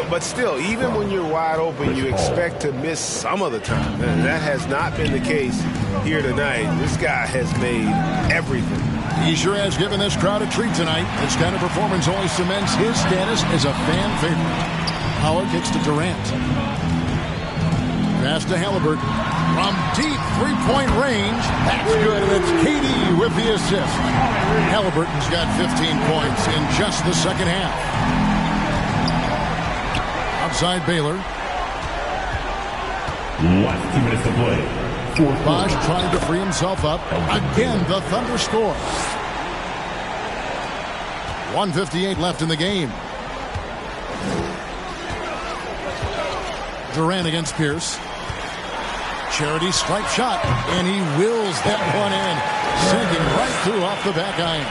But still, even when you're wide open, you expect to miss some of the time. And that has not been the case here tonight. This guy has made everything. He sure has given this crowd a treat tonight. This kind of performance only cements his status as a fan favorite. Howard kicks to Durant. Pass to Halliburton. From deep three-point range. That's good, and it's KD with the assist. Halliburton's got 15 points in just the second half. Outside Baylor. Last 2 minutes to play. Bosh trying to free himself up. Again, the Thunder score. 1:58 left in the game. Durant against Pierce. Charity strike shot, and he wills that one in, sinking right through off the back iron.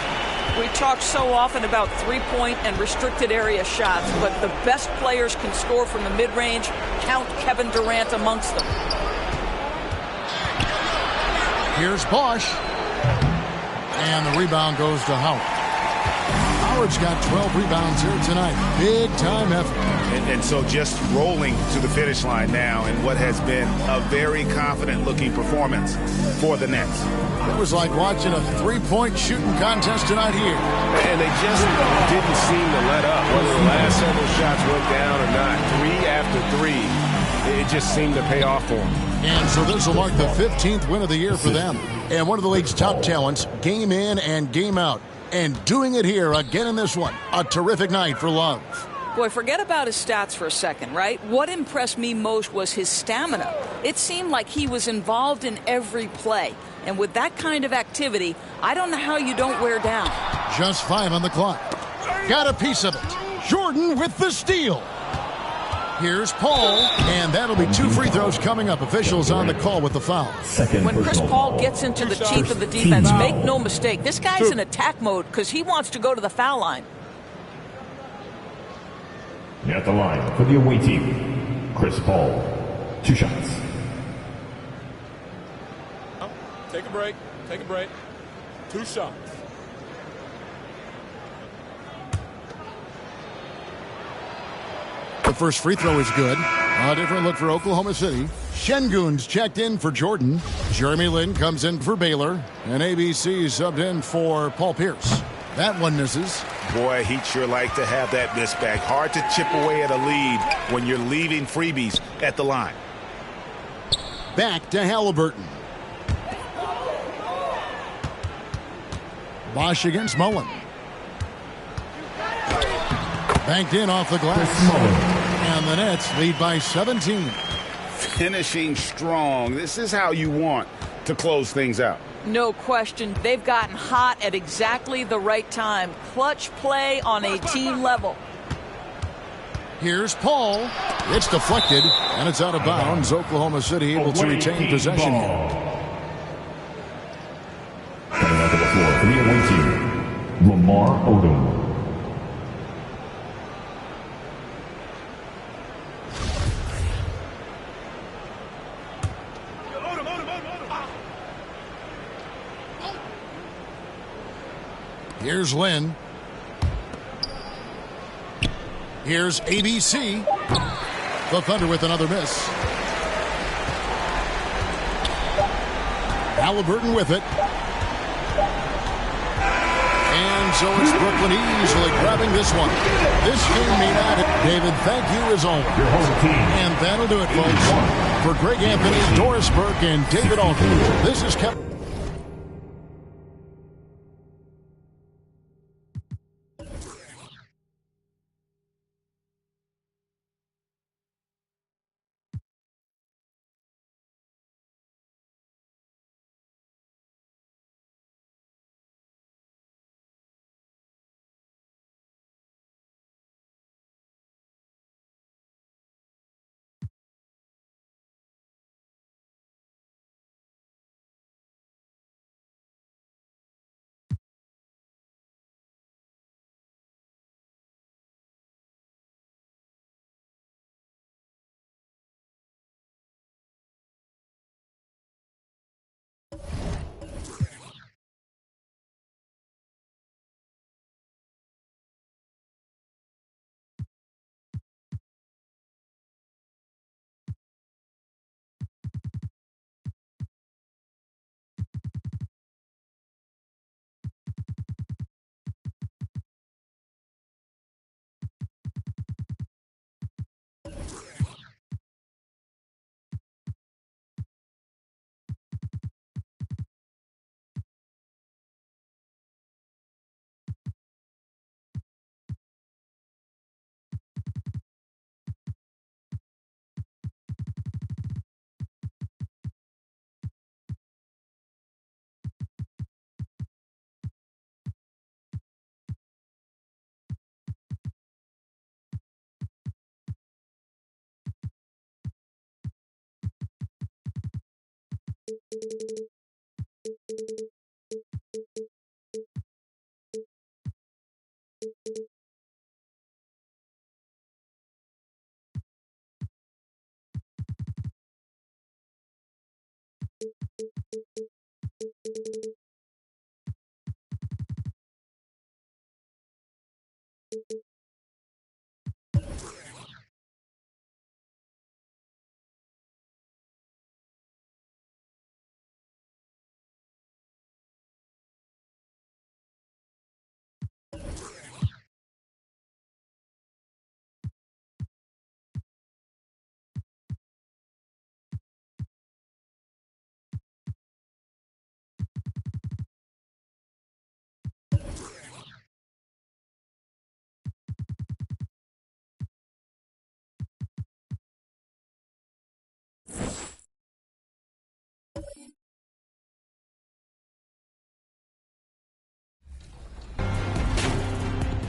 We talk so often about three-point and restricted area shots, but the best players can score from the mid-range. Count Kevin Durant amongst them. Here's Bosh. And the rebound goes to Howard. Howard's got 12 rebounds here tonight. Big time effort. And so just rolling to the finish line now in what has been a very confident-looking performance for the Nets. It was like watching a three-point shooting contest tonight here. And they just didn't seem to let up. Whether the last several shots went down or not, 3 after 3, it just seemed to pay off for them. And so this will mark the 15th win of the year for them. And one of the league's top talents, game in and game out. And doing it here again in this one. A terrific night for Love. Boy, forget about his stats for a second, right? What impressed me most was his stamina. It seemed like he was involved in every play. And with that kind of activity, I don't know how you don't wear down. Just 5 on the clock. Got a piece of it. Jordan with the steal. Here's Paul, and that'll be 2 free throws coming up. Officials on the call with the foul. When Chris Paul gets into the teeth of the defense, make no mistake, this guy's in attack mode because he wants to go to the foul line. At the line for the away team, Chris Paul. 2 shots. Take a break. Take a break. 2 shots. The first free throw is good. A different look for Oklahoma City. Şengün's checked in for Jordan. Jeremy Lin comes in for Baylor. And ABC subbed in for Paul Pierce. That one misses. Boy, he'd sure like to have that miss back. Hard to chip away at a lead when you're leaving freebies at the line. Back to Halliburton. Bosh against Mullen. Banked in off the glass. And the Nets lead by 17. Finishing strong. This is how you want to close things out. No question. They've gotten hot at exactly the right time. Clutch play on a team level. Here's Paul. It's deflected, and it's out of bounds. Oklahoma City able to retain possession here. Coming onto the floor for the away team, Lamar Odom. Here's Lynn. Here's ABC. The Thunder with another miss. Halliburton with it. And so it's Brooklyn easily grabbing this one. This game may not. David, thank you as always. And that'll do it, folks. For Greg Anthony, Doris Burke, and David Aldridge, this is Kevin.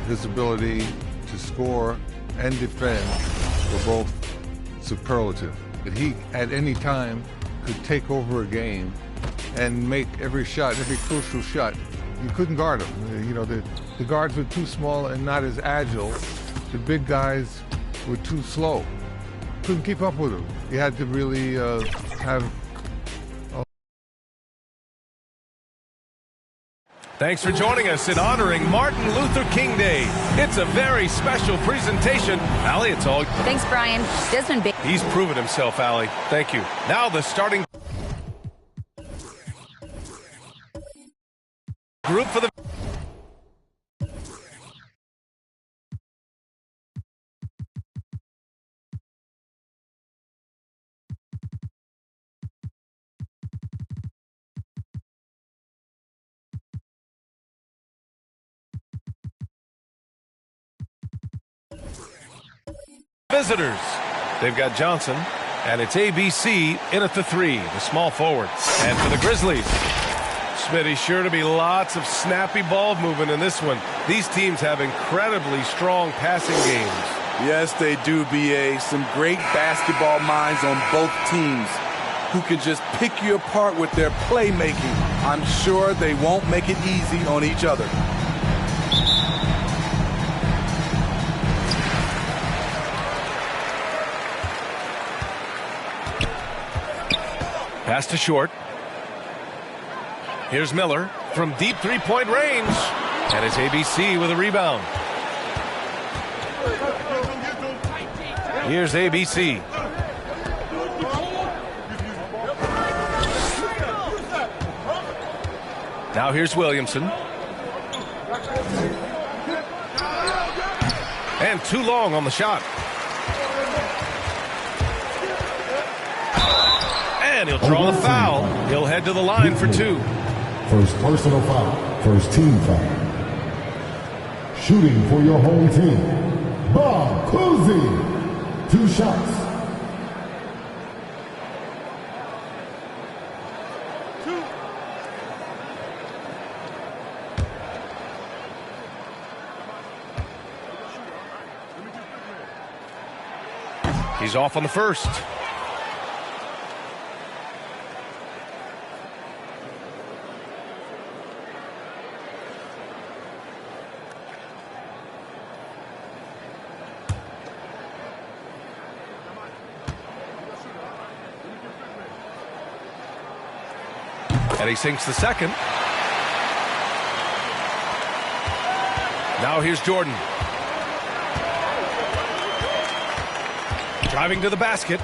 His ability to score and defend were both superlative. That he, at any time, could take over a game and make every shot, every crucial shot. You couldn't guard him. You know, the guards were too small and not as agile. The big guys were too slow. Couldn't keep up with him. You had to really have... Thanks for joining us in honoring Martin Luther King Day. It's a very special presentation. Allie, it's all... Thanks, Brian. Desmond Baker. He's proven himself, Allie. Thank you. Now the starting group for the... visitors. They've got Johnson, And it's ABC in at the 3, the small forward. And for the Grizzlies, Smitty, sure to be lots of snappy ball movement in this one. These teams have incredibly strong passing games. Yes, they do, B.A. Some great basketball minds on both teams who can just pick you apart with their playmaking. I'm sure they won't make it easy on each other. Pass to Short. Here's Miller from deep three-point range. And it's ABC with a rebound. Here's ABC. Now here's Williamson. And too long on the shot. And he'll draw the foul. He'll head to the line for 2. First personal foul. First team foul. Shooting for your home team, Bob Cousy. 2 shots. He's off on the first. And he sinks the second. Now here's Jordan. Driving to the basket.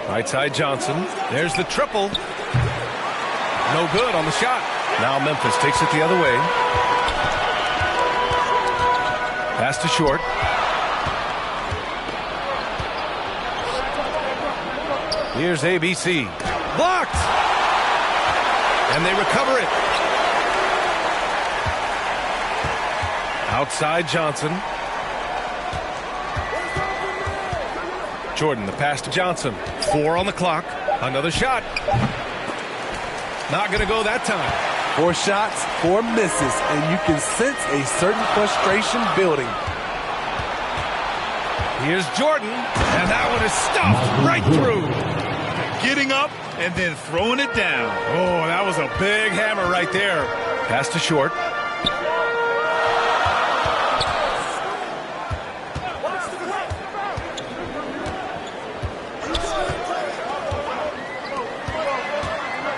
Right side Johnson. There's the triple. No good on the shot. Now Memphis takes it the other way. Pass to Short. Here's ABC. Blocked! And they recover it. Outside Johnson. Jordan, the pass to Johnson. 4 on the clock. Another shot. Not going to go that time. 4 shots, 4 misses, and you can sense a certain frustration building. Here's Jordan, and that one is stuffed right through. Getting up and then throwing it down. Oh, that was a big hammer right there. Pass to Short.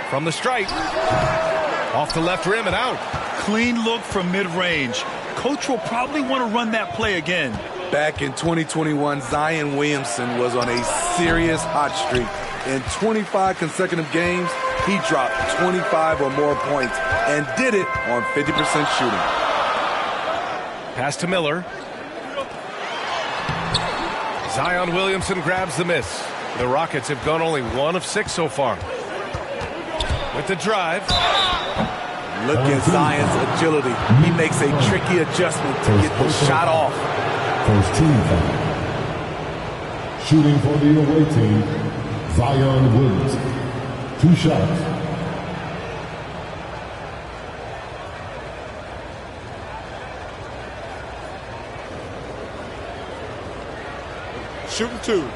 From the stripe. Off the left rim and out. Clean look from mid-range. Coach will probably want to run that play again. Back in 2021, Zion Williamson was on a serious hot streak. In 25 consecutive games, he dropped 25 or more points and did it on 50% shooting. Pass to Miller. Zion Williamson grabs the miss. The Rockets have gone only 1 of 6 so far. With the drive. Look at Zion's agility. He makes a tricky adjustment to get the shot off. First team foul. Shooting for the away team, Zion Williamson. 2 shots. Shooting 2.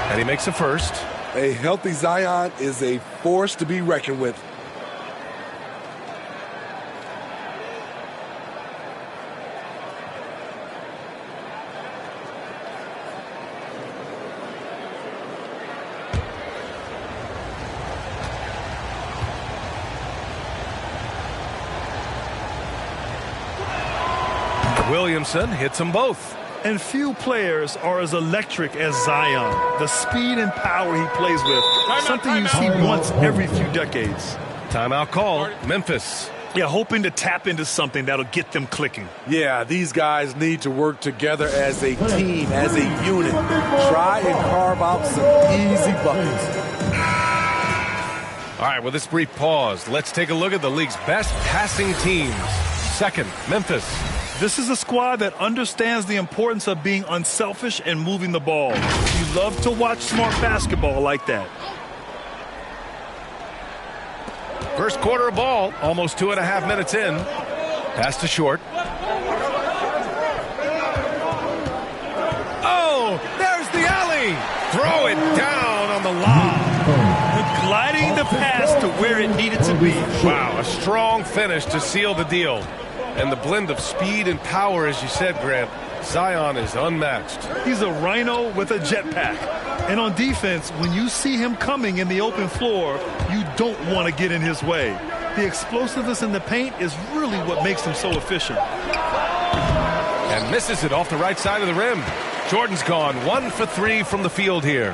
And he makes a first. A healthy Zion is a force to be reckoned with. Williamson hits them both. And few players are as electric as Zion. The speed and power he plays with, something you see once every few decades. Timeout call, Memphis. Yeah, hoping to tap into something that'll get them clicking. Yeah, these guys need to work together as a team, as a unit. Try and carve out some easy buckets. All right, with this brief pause, let's take a look at the league's best passing teams. Second, Memphis. This is a squad that understands the importance of being unselfish and moving the ball. You love to watch smart basketball like that. First quarter of ball, almost 2.5 minutes in. Pass to Short. Oh, there's the alley. Throw it down on the lob. Gliding the pass to where it needed to be. Wow, a strong finish to seal the deal. And the blend of speed and power, as you said, Grant, Zion is unmatched. He's a rhino with a jetpack. And on defense, when you see him coming in the open floor, you don't want to get in his way. The explosiveness in the paint is really what makes him so efficient. And misses it off the right side of the rim. Jordan's gone 1 for 3 from the field here.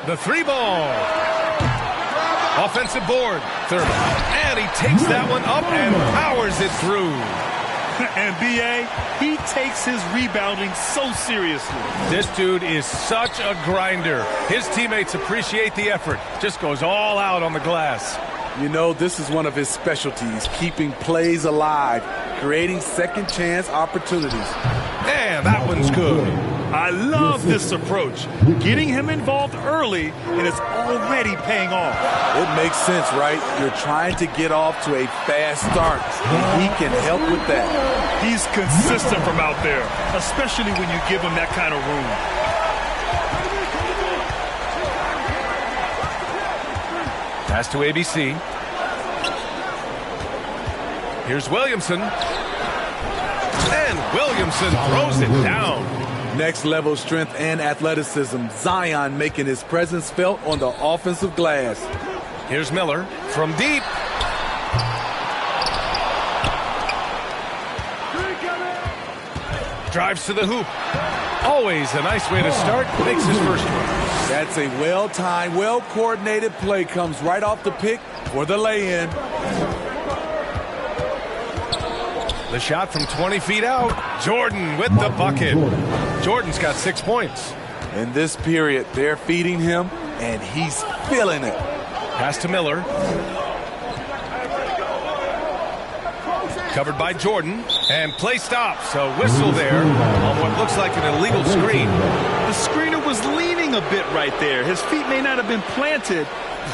The 3 ball. Offensive board. Thurman. And he takes that one up and powers it through. And B.A., he takes his rebounding so seriously. This dude is such a grinder. His teammates appreciate the effort. Just goes all out on the glass. You know, this is one of his specialties, keeping plays alive, creating second chance opportunities. And that one's good. I love this approach. Getting him involved early, and it's already paying off. It makes sense, right? You're trying to get off to a fast start, and he can help with that. He's consistent from out there, especially when you give him that kind of room. Pass to ABC. Here's Williamson. And Williamson throws it down. Next level strength and athleticism. Zion making his presence felt on the offensive glass. Here's Miller from deep. Drives to the hoop. Always a nice way to start. Makes his first one. That's a well-timed, well-coordinated play. Comes right off the pick for the lay-in. The shot from 20 feet out. Jordan with the bucket. Jordan's got 6 points. In this period, they're feeding him, and he's feeling it. Pass to Miller. Covered by Jordan. And play stops. A whistle there on what looks like an illegal screen. The screener was leaning a bit right there. His feet may not have been planted.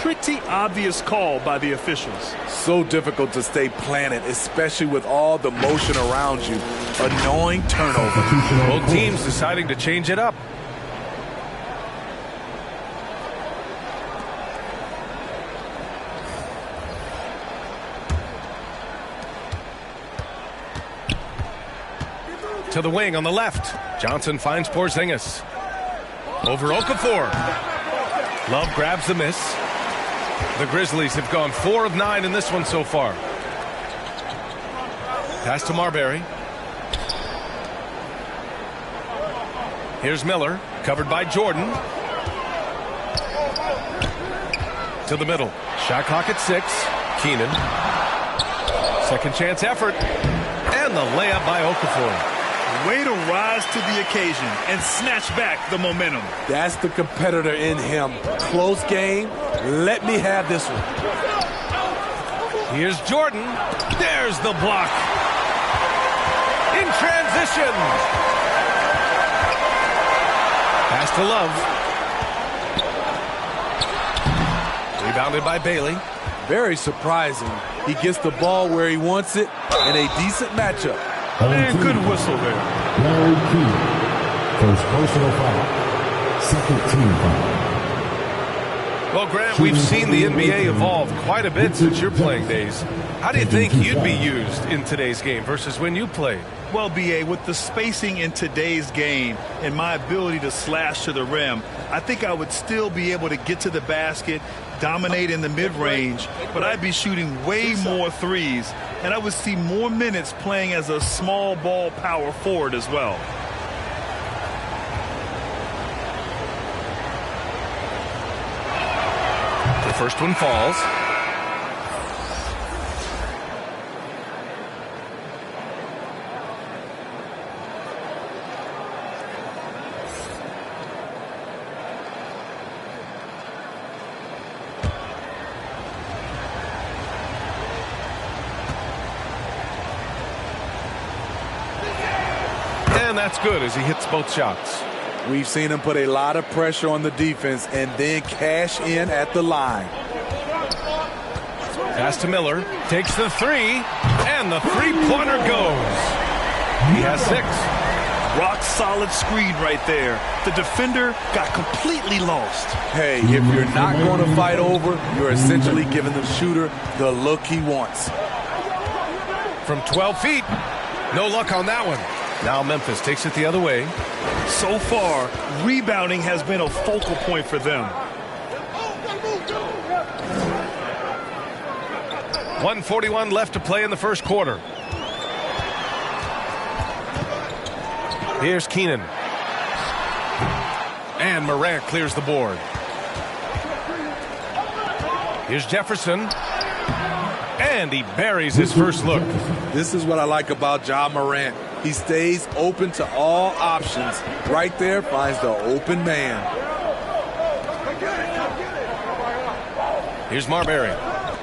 Pretty obvious call by the officials. So difficult to stay planted, especially with all the motion around you. Annoying turnover. Both teams deciding to change it up. To the wing on the left. Johnson finds Porzingis. Over Okafor. Love grabs the miss. The Grizzlies have gone 4 of 9 in this one so far. Pass to Marbury. Here's Miller, covered by Jordan. To the middle. Shot clock at 6. Keenan. Second chance effort. And the layup by Okafor. Way to rise to the occasion and snatch back the momentum. That's the competitor in him. Close game. Let me have this one. Here's Jordan. There's the block. In transition. Pass to Love. Rebounded by Bailey. Very surprising. He gets the ball where he wants it in a decent matchup. And good whistle there. Larry Key. First personal foul. Second team foul. Well, Grant, we've seen the NBA evolve quite a bit since your playing days. How do you think you'd be used in today's game versus when you played? Well, B.A., with the spacing in today's game and my ability to slash to the rim, I think I would still be able to get to the basket, dominate in the mid-range, but I'd be shooting way more threes, and I would see more minutes playing as a small ball power forward as well. The first one falls. That's good as he hits both shots. We've seen him put a lot of pressure on the defense and then cash in at the line. Pass to Miller. Takes the three. And the three-pointer goes. He has 6. Rock solid screen right there. The defender got completely lost. Hey, if you're not going to fight over, you're essentially giving the shooter the look he wants. From 12 feet. No luck on that one. Now Memphis takes it the other way. So far, rebounding has been a focal point for them. 1:41 left to play in the first quarter. Here's Keenan. And Morant clears the board. Here's Jefferson. And he buries his first look. This is what I like about Ja Morant. He stays open to all options. Right there finds the open man. Here's Marbury.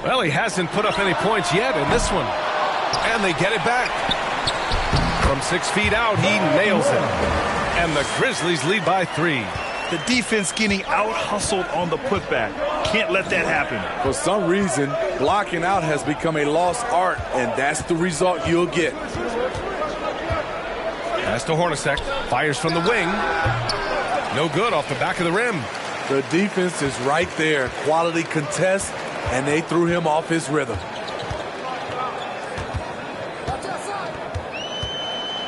Well, he hasn't put up any points yet in this one. And they get it back. From 6 feet out, he nails it. And the Grizzlies lead by 3. The defense getting out-hustled on the putback. Can't let that happen. For some reason, blocking out has become a lost art, and that's the result you'll get. Pass to Hornacek. Fires from the wing. No good off the back of the rim. The defense is right there. Quality contest, and they threw him off his rhythm.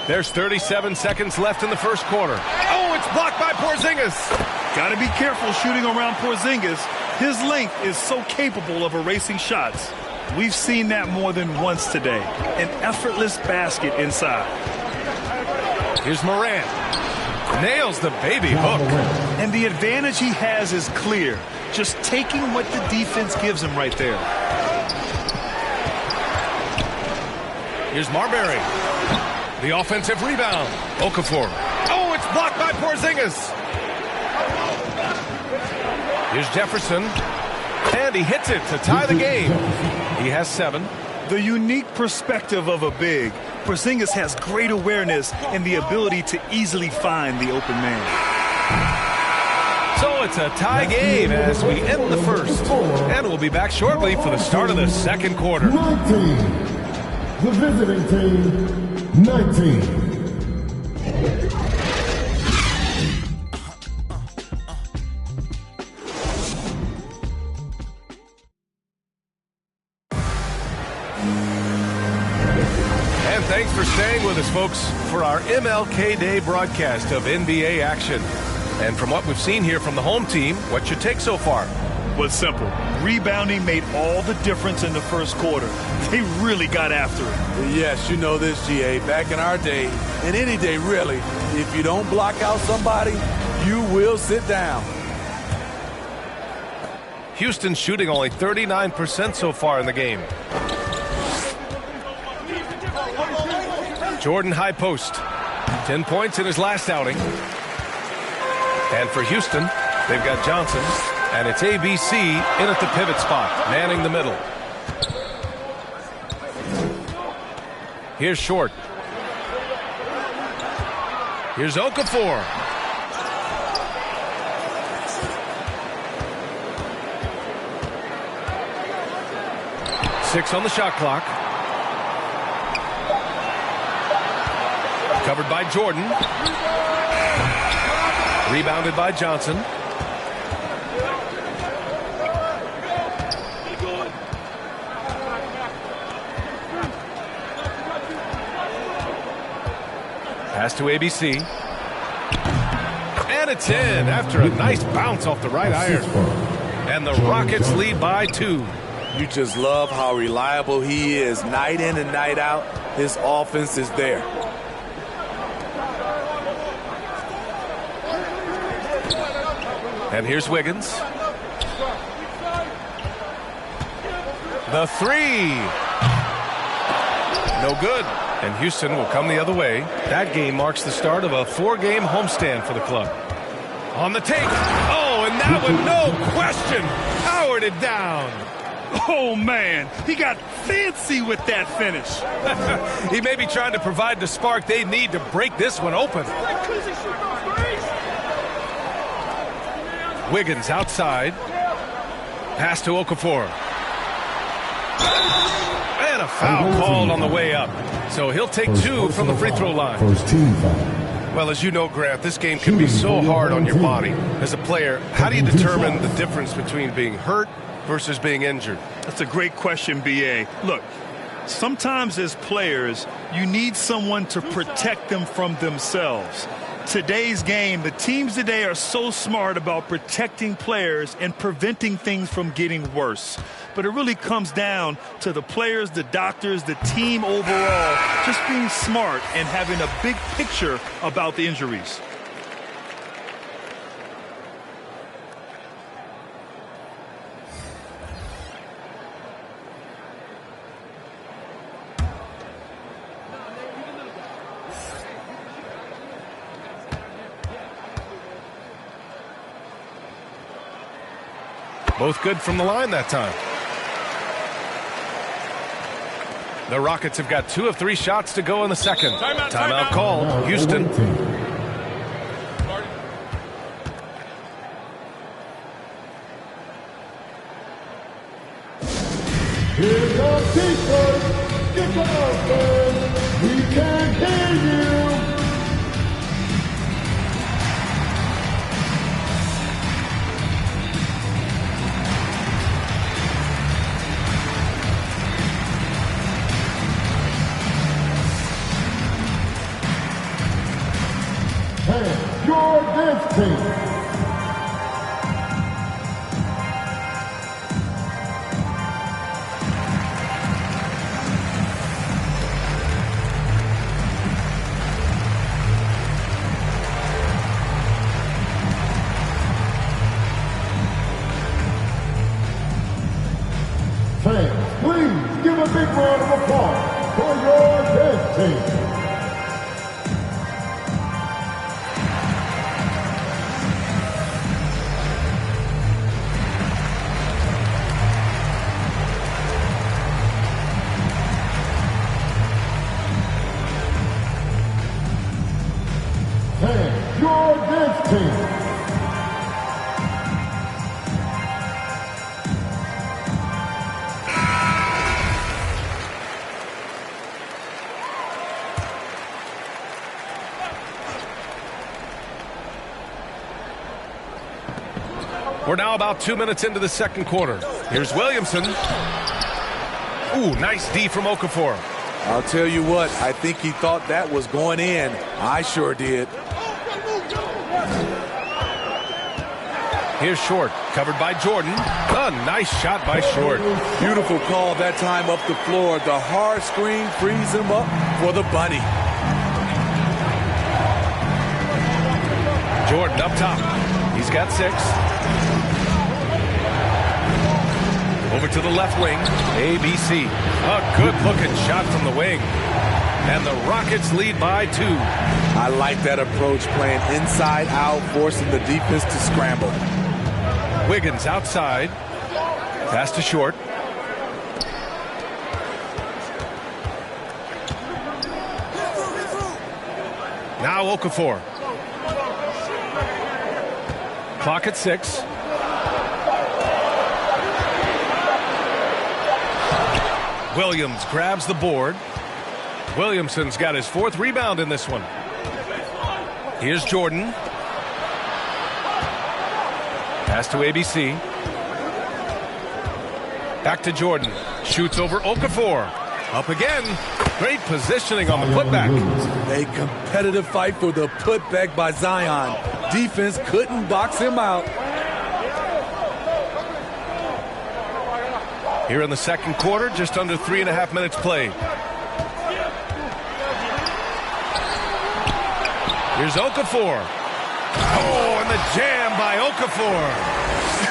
There's 37 seconds left in the first quarter. Oh, it's blocked by Porzingis. Got to be careful shooting around Porzingis. His length is so capable of erasing shots. We've seen that more than once today. An effortless basket inside. Here's Morant. Nails the baby hook. And the advantage he has is clear. Just taking what the defense gives him right there. Here's Marbury. The offensive rebound. Okafor. Oh, it's blocked by Porzingis. Here's Jefferson. And he hits it to tie the game. He has 7. The unique perspective of a big. Porzingis has great awareness and the ability to easily find the open man. So it's a tie game as we end the first. And we'll be back shortly for the start of the second quarter. 19. The visiting team. 19. And thanks for staying with us, folks, for our MLK Day broadcast of NBA action. And from what we've seen here from the home team, what's your take so far? Was simple. Rebounding made all the difference in the first quarter. They really got after it. Yes, you know this, GA. Back in our day, and any day really, if you don't block out somebody, you will sit down. Houston shooting only 39% so far in the game. Jordan high post. 10 points in his last outing. And for Houston, they've got Johnson. And it's ABC in at the pivot spot, manning the middle. Here's Short. Here's Okafor. Six on the shot clock. Covered by Jordan. Rebounded by Johnson. Pass to ABC. And it's in after a nice bounce off the right iron. And the Rockets lead by 2. You just love how reliable he is. Night in and night out, his offense is there. And here's Wiggins. The 3. No good. And Houston will come the other way. That game marks the start of a 4-game homestand for the club. On the take. Oh, and that one, no question, powered it down. Oh, man, he got fancy with that finish. He may be trying to provide the spark they need to break this one open. Wiggins outside. Pass to Okafor. And a foul called on the way up. So he'll take two from the free throw line. Well, as you know, Grant, this game can be so hard on your body. As a player, how do you determine the difference between being hurt versus being injured? That's a great question, B.A. Look, sometimes as players, you need someone to protect them from themselves. Today's game, the teams today are so smart about protecting players and preventing things from getting worse. But it really comes down to the players, the doctors, the team overall, just being smart and having a big picture about the injuries. Both good from the line that time. The Rockets have got 2 of 3 shots to go in the second. Timeout called. Houston. Here comes Detroit. Get out there. We can hear you. And your dance team. Fans, please give a big round of applause for your dance team. Fans, your dance team. We're now about 2 minutes into the second quarter. Here's Williamson. Ooh, nice D from Okafor. I'll tell you what, I think he thought that was going in. I sure did. Here's Short, covered by Jordan. A nice shot by Short. Beautiful call that time up the floor. The hard screen frees him up for the bunny. Jordan up top. He's got 6. Over to the left wing. ABC. A good-looking shot from the wing. And the Rockets lead by 2. I like that approach, playing inside out, forcing the defense to scramble. Wiggins outside. Pass to Short. Now Okafor. Clock at 6. Williams grabs the board. Williamson's got his 4th rebound in this one. Here's Jordan. Pass to ABC. Back to Jordan. Shoots over Okafor. Up again. Great positioning on the putback. A competitive fight for the putback by Zion. Defense couldn't box him out. Here in the second quarter, just under 3.5 minutes played. Here's Okafor. Oh, and the jam by Okafor.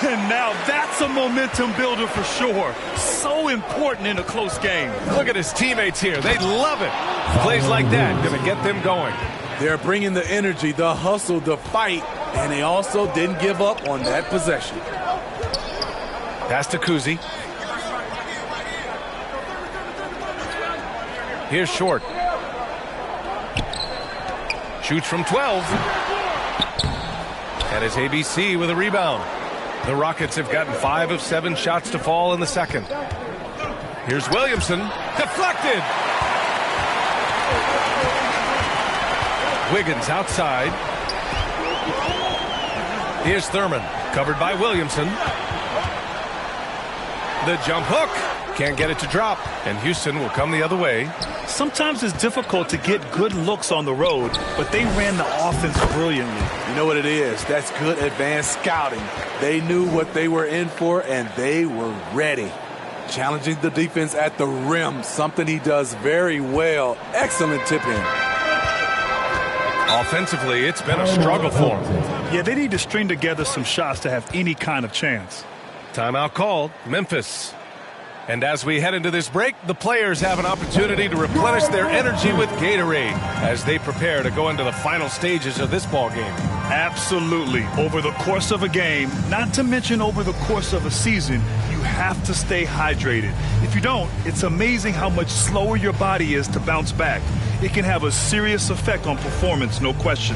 And now that's a momentum builder for sure. So important in a close game. Look at his teammates here. They love it. Plays like that going to get them going. They're bringing the energy, the hustle, the fight, and they also didn't give up on that possession. Pass to Kuzi. Here's Short. Shoots from 12. And it's ABC with a rebound. The Rockets have gotten 5 of 7 shots to fall in the second. Here's Williamson. Deflected. Wiggins outside. Here's Thurman. Covered by Williamson. The jump hook. Can't get it to drop. And Houston will come the other way. Sometimes it's difficult to get good looks on the road, but they ran the offense brilliantly. You know what it is? That's good advanced scouting. They knew what they were in for, and they were ready. Challenging the defense at the rim, something he does very well. Excellent tip-in. Offensively, it's been a struggle for him. Yeah, they need to string together some shots to have any kind of chance. Timeout called. Memphis. And as we head into this break, the players have an opportunity to replenish their energy with Gatorade as they prepare to go into the final stages of this ball game. Absolutely. Over the course of a game, not to mention over the course of a season, you have to stay hydrated. If you don't, it's amazing how much slower your body is to bounce back. It can have a serious effect on performance, no question.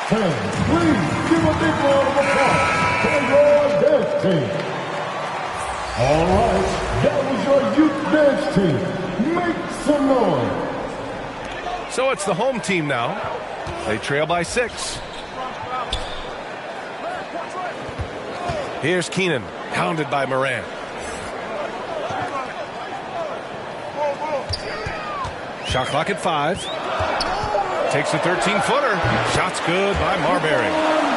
Please give a big round of applause for your dance team. All right, that was your youth dance team. Make some noise. So it's the home team now. They trail by 6. Here's Keenan, hounded by Moran. Shot clock at 5. Takes a 13-footer. Shot's good by Marbury.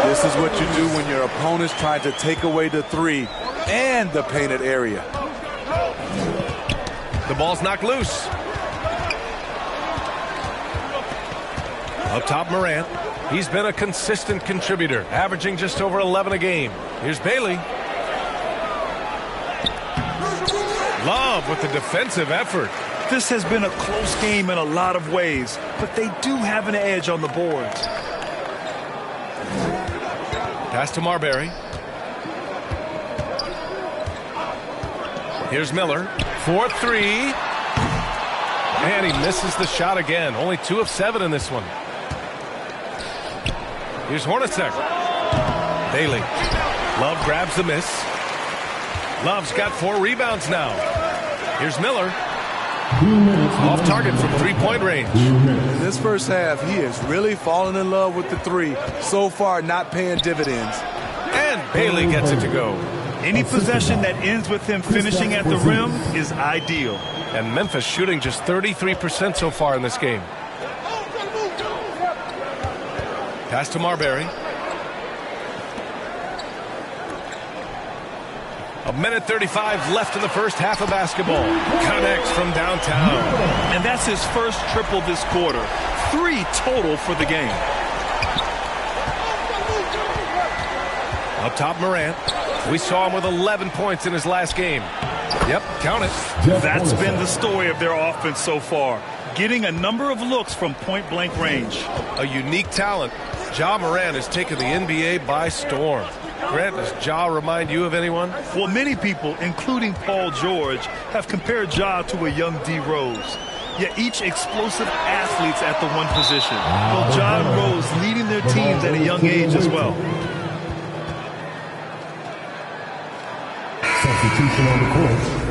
This is what you do when your opponent's trying to take away the 3 and the painted area. The ball's knocked loose. Up top, Morant. He's been a consistent contributor, averaging just over 11 a game. Here's Bailey. Love with the defensive effort. This has been a close game in a lot of ways, but they do have an edge on the boards. Pass to Marbury. Here's Miller. 4-3. And he misses the shot again. Only 2 of 7 in this one. Here's Hornacek. Bailey. Love grabs the miss. Love's got 4 rebounds now. Here's Miller. Off target from 3-point range. In this first half, he is really falling in love with the 3. So far, not paying dividends. And Bailey gets it to go. Any possession that ends with him finishing at the rim is ideal. And Memphis shooting just 33% so far in this game. Pass to Marbury. A minute 35 left in the first half of basketball. Connects from downtown. And that's his first triple this quarter. 3 total for the game. Up top, Morant. We saw him with 11 points in his last game. Yep, count it. That's been the story of their offense so far. Getting a number of looks from point-blank range. A unique talent. Ja Morant has taken the NBA by storm. Grant, does Ja remind you of anyone? Well, many people, including Paul George, have compared Ja to a young D. Rose. Yet each explosive athletes at the one position. Well, Ja and Rose leading their teams at a young age as well. Substitution on the court.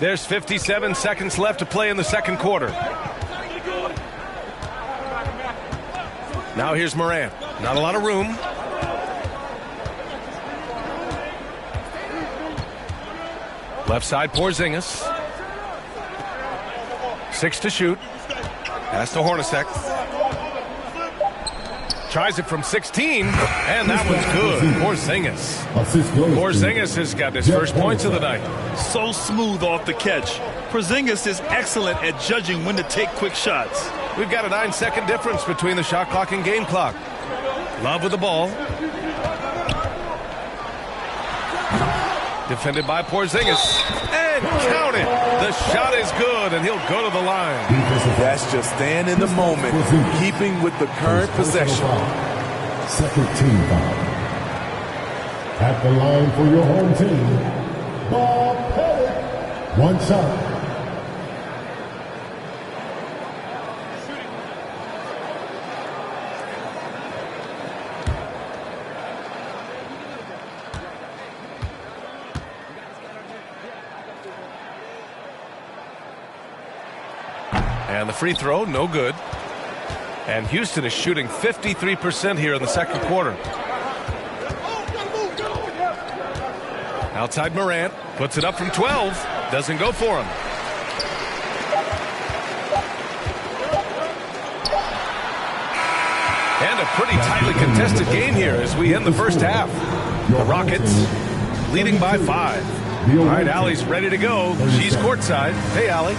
There's 57 seconds left to play in the second quarter. Now here's Morant. Not a lot of room. Left side, Porzingis. 6 to shoot. Pass to Hornacek. Tries it from 16, and that was good. Porzingis has got his first points of the night. So smooth off the catch. Porzingis is excellent at judging when to take quick shots. We've got a 9-second difference between the shot clock and game clock. Love with the ball. Defended by Porzingis. And count it. The shot is good, and he'll go to the line. That's just staying in the moment, keeping with the current possession. Second team foul. At the line for your home team, Bob Pettit. One shot. And the free throw, no good. And Houston is shooting 53% here in the second quarter. Outside Morant, puts it up from 12. Doesn't go for him. And a pretty tightly contested game here as we end the first half. The Rockets leading by 5. All right, Allie's ready to go. She's courtside. Hey, Allie.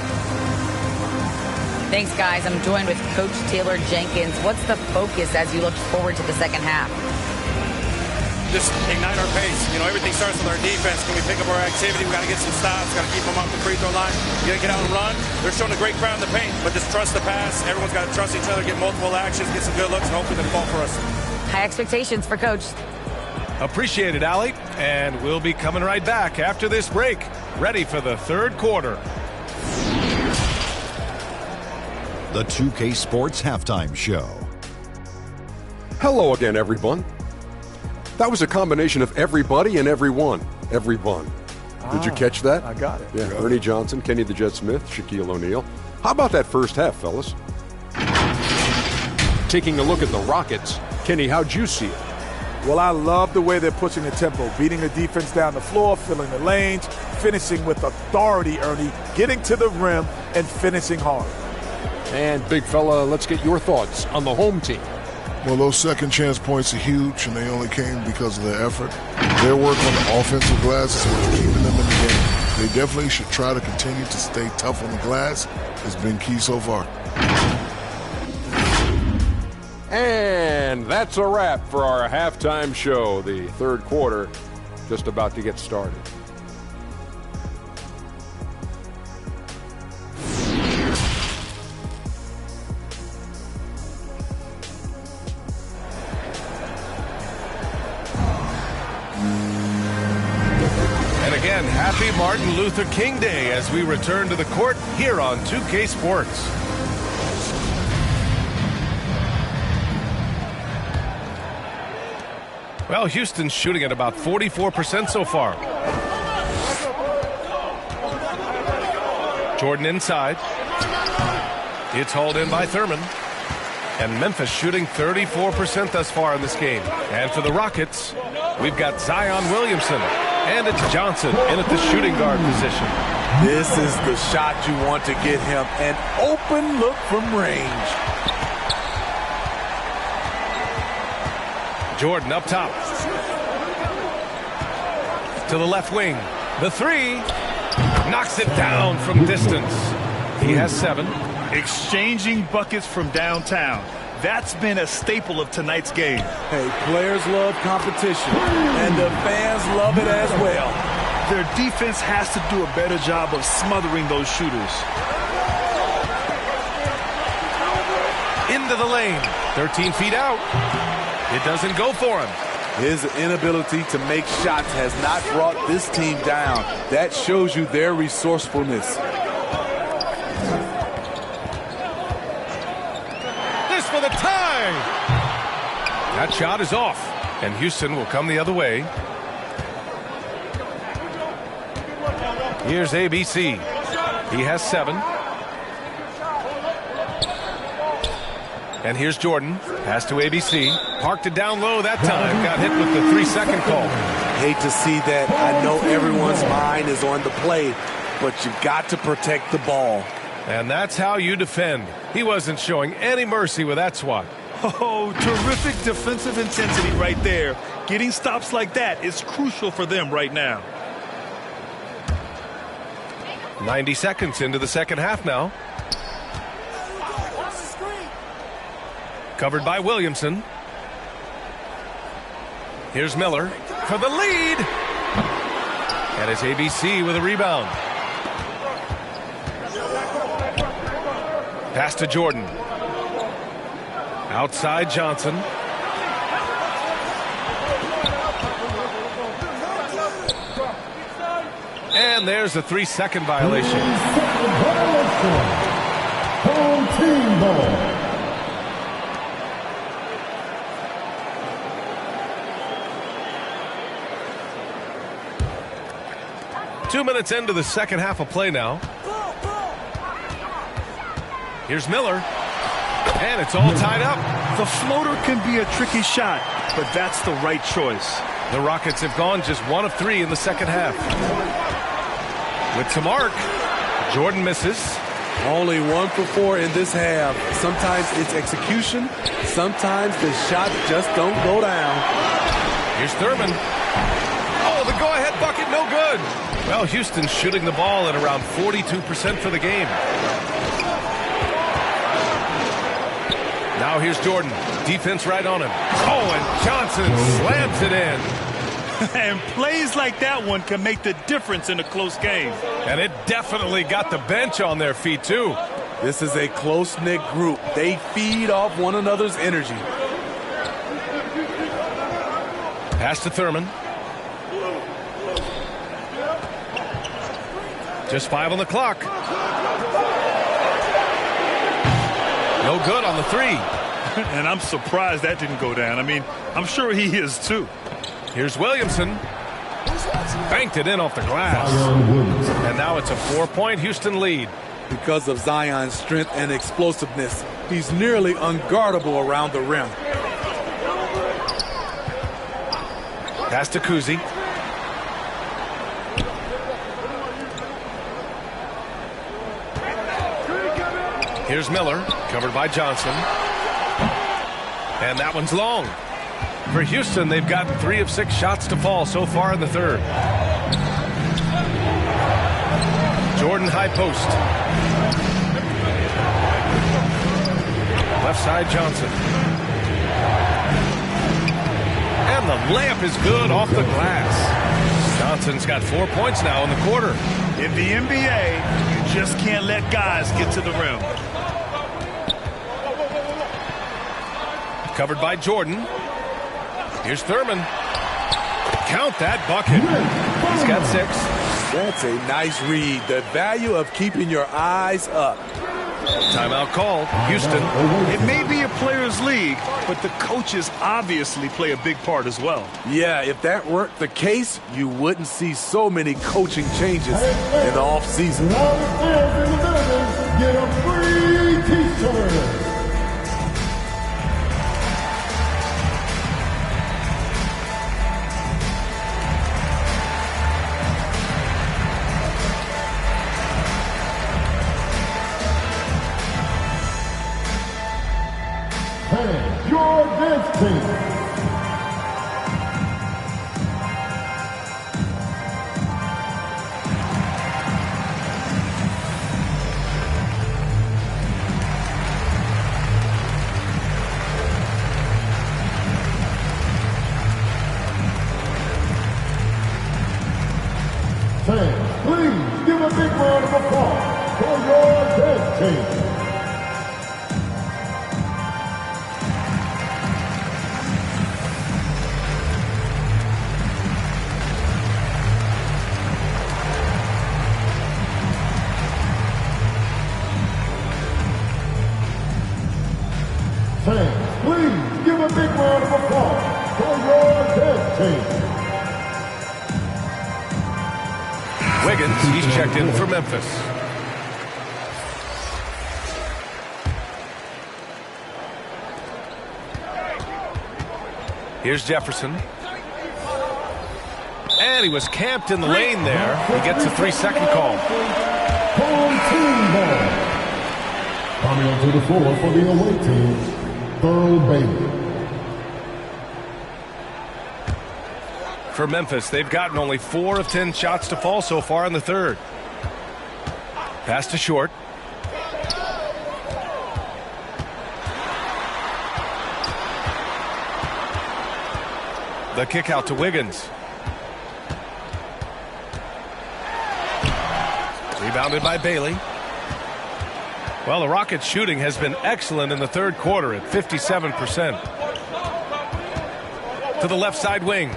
Thanks, guys. I'm joined with Coach Taylor Jenkins. What's the focus as you look forward to the second half? Just ignite our pace. You know, everything starts with our defense. Can we pick up our activity? We got to get some stops. Got to keep them off the free throw line. You got to get out and run. They're showing a great crowd in the paint, but just trust the pass. Everyone's got to trust each other, get multiple actions, get some good looks, and hopefully they fall for us. High expectations for Coach. Appreciate it, Allie. And we'll be coming right back after this break. Ready for the third quarter. The 2K Sports Halftime Show. Hello again, everyone. That was a combination of everybody and everyone. Everyone. Did you catch that? I got it. Yeah, Ernie Johnson, Kenny the Jet Smith, Shaquille O'Neal. How about that first half, fellas? Taking a look at the Rockets, Kenny, how'd you see it? Well, I love the way they're pushing the tempo, beating the defense down the floor, filling the lanes, finishing with authority, Ernie, getting to the rim and finishing hard. And big fella, let's get your thoughts on the home team. Well, those second chance points are huge, and they only came because of their effort. Their work on the offensive glass is what's keeping them in the game. They definitely should try to continue to stay tough on the glass. It's been key so far. And that's a wrap for our halftime show. The third quarter just about to get started. Happy Martin Luther King Day as we return to the court here on 2K Sports. Well, Houston's shooting at about 44% so far. Jordan inside. It's hauled in by Thurman. And Memphis shooting 34% thus far in this game. And for the Rockets, we've got Zion Williamson. And it's Johnson in at the shooting guard position. This is the shot you want to get him. An open look from range. Jordan up top. To the left wing. The three. Knocks it down from distance. He has 7. Exchanging buckets from downtown. That's been a staple of tonight's game. Hey, players love competition, and the fans love it as well. Their defense has to do a better job of smothering those shooters. Into the lane. 13 feet out. It doesn't go for him. His inability to make shots has not brought this team down. That shows you their resourcefulness. For the tie. That shot is off, and Houston will come the other way. Here's ABC. He has 7. And here's Jordan. Pass to ABC. Parked it down low that time. Got hit with the 3-second call. Hate to see that. I know everyone's mind is on the play, but you've got to protect the ball. And that's how you defend. He wasn't showing any mercy with that swat. Oh, terrific defensive intensity right there. Getting stops like that is crucial for them right now. 90 seconds into the second half now. Covered by Williamson. Here's Miller for the lead. And it's ABC with a rebound. Pass to Jordan. Outside Johnson. And there's a 3-second violation. Home team ball. Two minutes into the second half of play now. Here's Miller. And it's all tied up. The floater can be a tricky shot, but that's the right choice. The Rockets have gone just 1 of 3 in the second half. With to mark, Jordan misses. Only 1 for 4 in this half. Sometimes it's execution. Sometimes the shot just don't go down. Here's Thurman. Oh, the go-ahead bucket, no good. Well, Houston's shooting the ball at around 42% for the game. Now here's Jordan. Defense right on him. Oh, and Johnson slams it in. And plays like that one can make the difference in a close game. And it definitely got the bench on their feet, too. This is a close-knit group. They feed off one another's energy. Pass to Thurman. Just 5 on the clock. No good on the 3. And I'm surprised that didn't go down. I mean, I'm sure he is too. Here's Williamson. Banked it in off the glass. And now it's a 4-point Houston lead. Because of Zion's strength and explosiveness, he's nearly unguardable around the rim. Pass to Kuzi. Here's Miller, covered by Johnson. And that one's long. For Houston, they've gotten 3 of 6 shots to fall so far in the third. Jordan high post. Left side Johnson. And the layup is good off the glass. Johnson's got 4 points now in the quarter. In the NBA, you just can't let guys get to the rim. Covered by Jordan. Here's Thurman. Count that bucket. He's got 6. That's a nice read. The value of keeping your eyes up. Timeout called. Houston. It may be a players' league, but the coaches obviously play a big part as well. Yeah, if that weren't the case, you wouldn't see so many coaching changes in the offseason. Get a free t-shirt. Fans, your dance team. Fans, please give a big round of applause for your dance team. Fans, please give a big round of applause for your dance team. Wiggins, he's checked in for Memphis. Here's Jefferson. And he was camped in the lane there. He gets a 3-second call. Home team ball. Coming onto the floor for the away team, Thurl Bailey. For Memphis, they've gotten only 4 of 10 shots to fall so far in the third. Pass to Short. The kick out to Wiggins. Rebounded by Bailey. Well, the Rockets' shooting has been excellent in the third quarter at 57%. To the left side wing.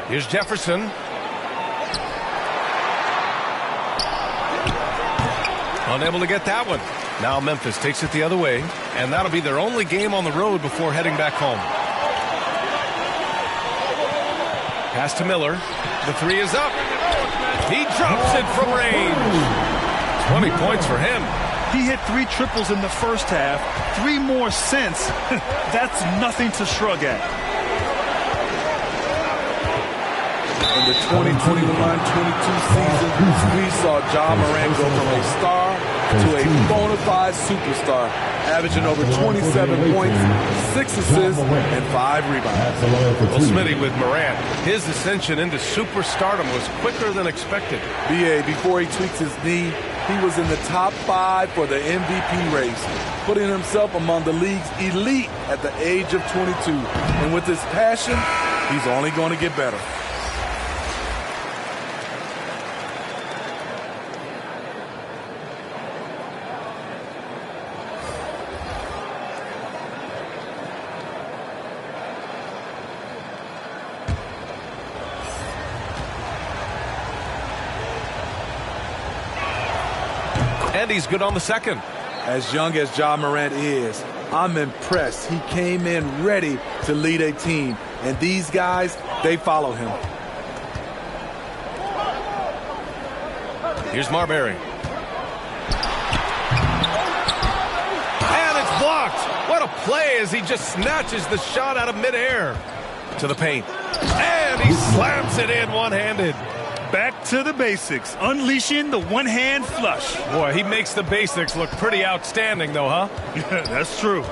Here's Jefferson. Unable to get that one. Now Memphis takes it the other way, and that'll be their only game on the road before heading back home. Pass to Miller. The 3 is up. He drops it from range. 20 points for him. He hit 3 triples in the first half, 3 more since. That's nothing to shrug at. In the 2021-22 season, we saw Ja Morant go from a star to a bona fide superstar, averaging over 27 points, 6 assists, and 5 rebounds. Well, Smitty, with Morant, his ascension into superstardom was quicker than expected. B.A., before he tweaks his knee, he was in the top 5 for the MVP race, putting himself among the league's elite at the age of 22. And with his passion, he's only going to get better. And he's good on the second. As young as Ja Morant is, I'm impressed. He came in ready to lead a team. And these guys, they follow him. Here's Marbury. And it's blocked. What a play as he just snatches the shot out of midair. To the paint. And he slams it in one-handed. Back to the basics, unleashing the one-hand flush. Boy, he makes the basics look pretty outstanding, though, huh? Yeah, that's true.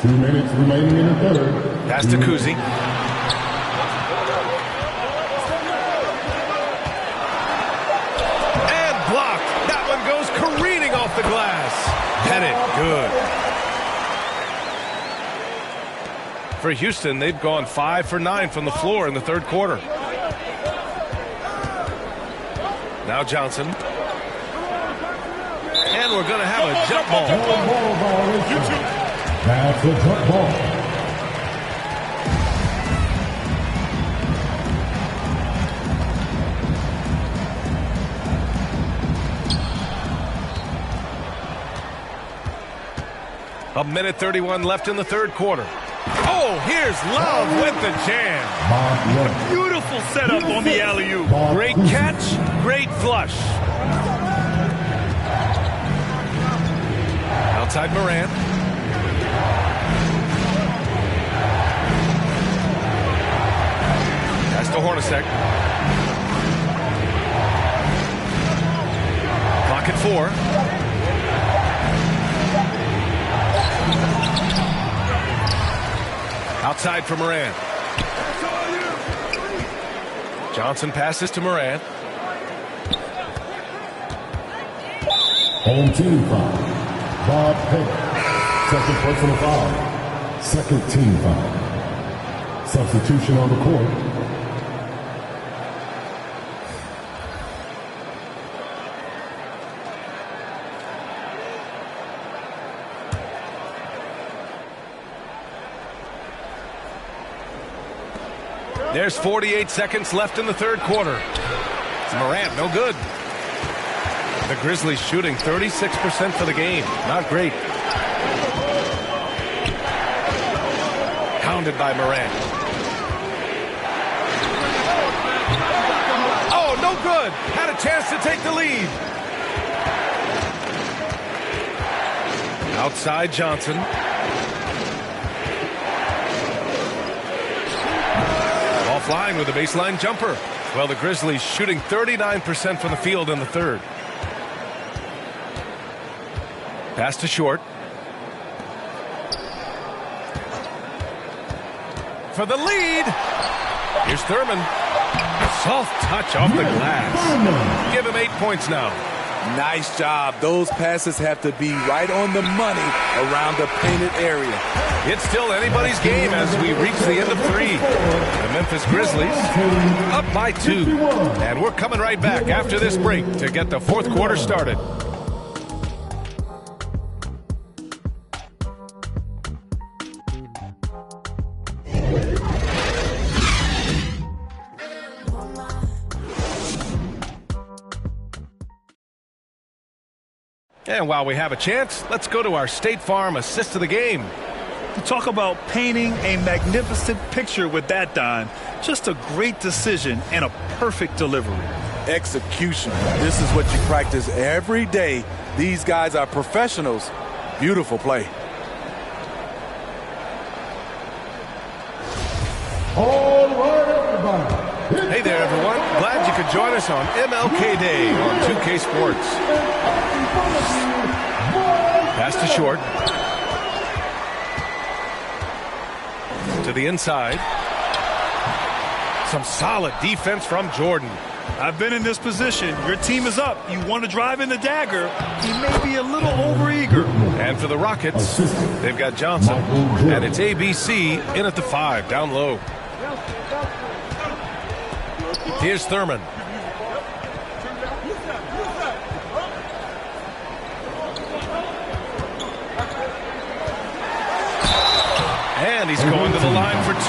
Two minutes remaining in the third. Pass to Kuzi. And blocked. That one goes careening off the glass. Hit it. Good. For Houston, they've gone 5 for 9 from the floor in the third quarter. Now Johnson. And we're going to have a jump ball. That's a jump ball. A minute 31 left in the third quarter. Oh, here's Love with the jam. Beautiful setup on the alley-oop. Great catch, great flush. Outside Morant. Pass to Hornacek. Clock at 4. Outside for Morant. Johnson passes to Morant. Home team foul. Bob Pettit. Second personal foul. Second team foul. Substitution on the court. There's 48 seconds left in the third quarter. Morant, no good. The Grizzlies shooting 36% for the game. Not great. rebounded by Morant. Oh, no good. Had a chance to take the lead. Outside Johnson. Ball flying with a baseline jumper. Well, the Grizzlies shooting 39% from the field in the third. Pass to Short. For the lead. Here's Thurman. Soft touch off the glass. Give him 8 points now. Nice job. Those passes have to be right on the money around the painted area. It's still anybody's game as we reach the end of 3. The Memphis Grizzlies up by 2. And we're coming right back after this break to get the fourth quarter started. And while we have a chance, let's go to our State Farm assist of the game. You talk about painting a magnificent picture with that, Don. Just a great decision and a perfect delivery. Execution. This is what you practice every day. These guys are professionals. Beautiful play. All right, everybody. Hey there, everyone. Glad you could join us on MLK Day on 2K Sports. Pass to Short. To the inside. Some solid defense from Jordan. I've been in this position. Your team is up. You want to drive in the dagger. He may be a little overeager. And for the Rockets, they've got Johnson. And it's ABC in at the 5, down low. Here's Thurman. And he's going to the line for 2.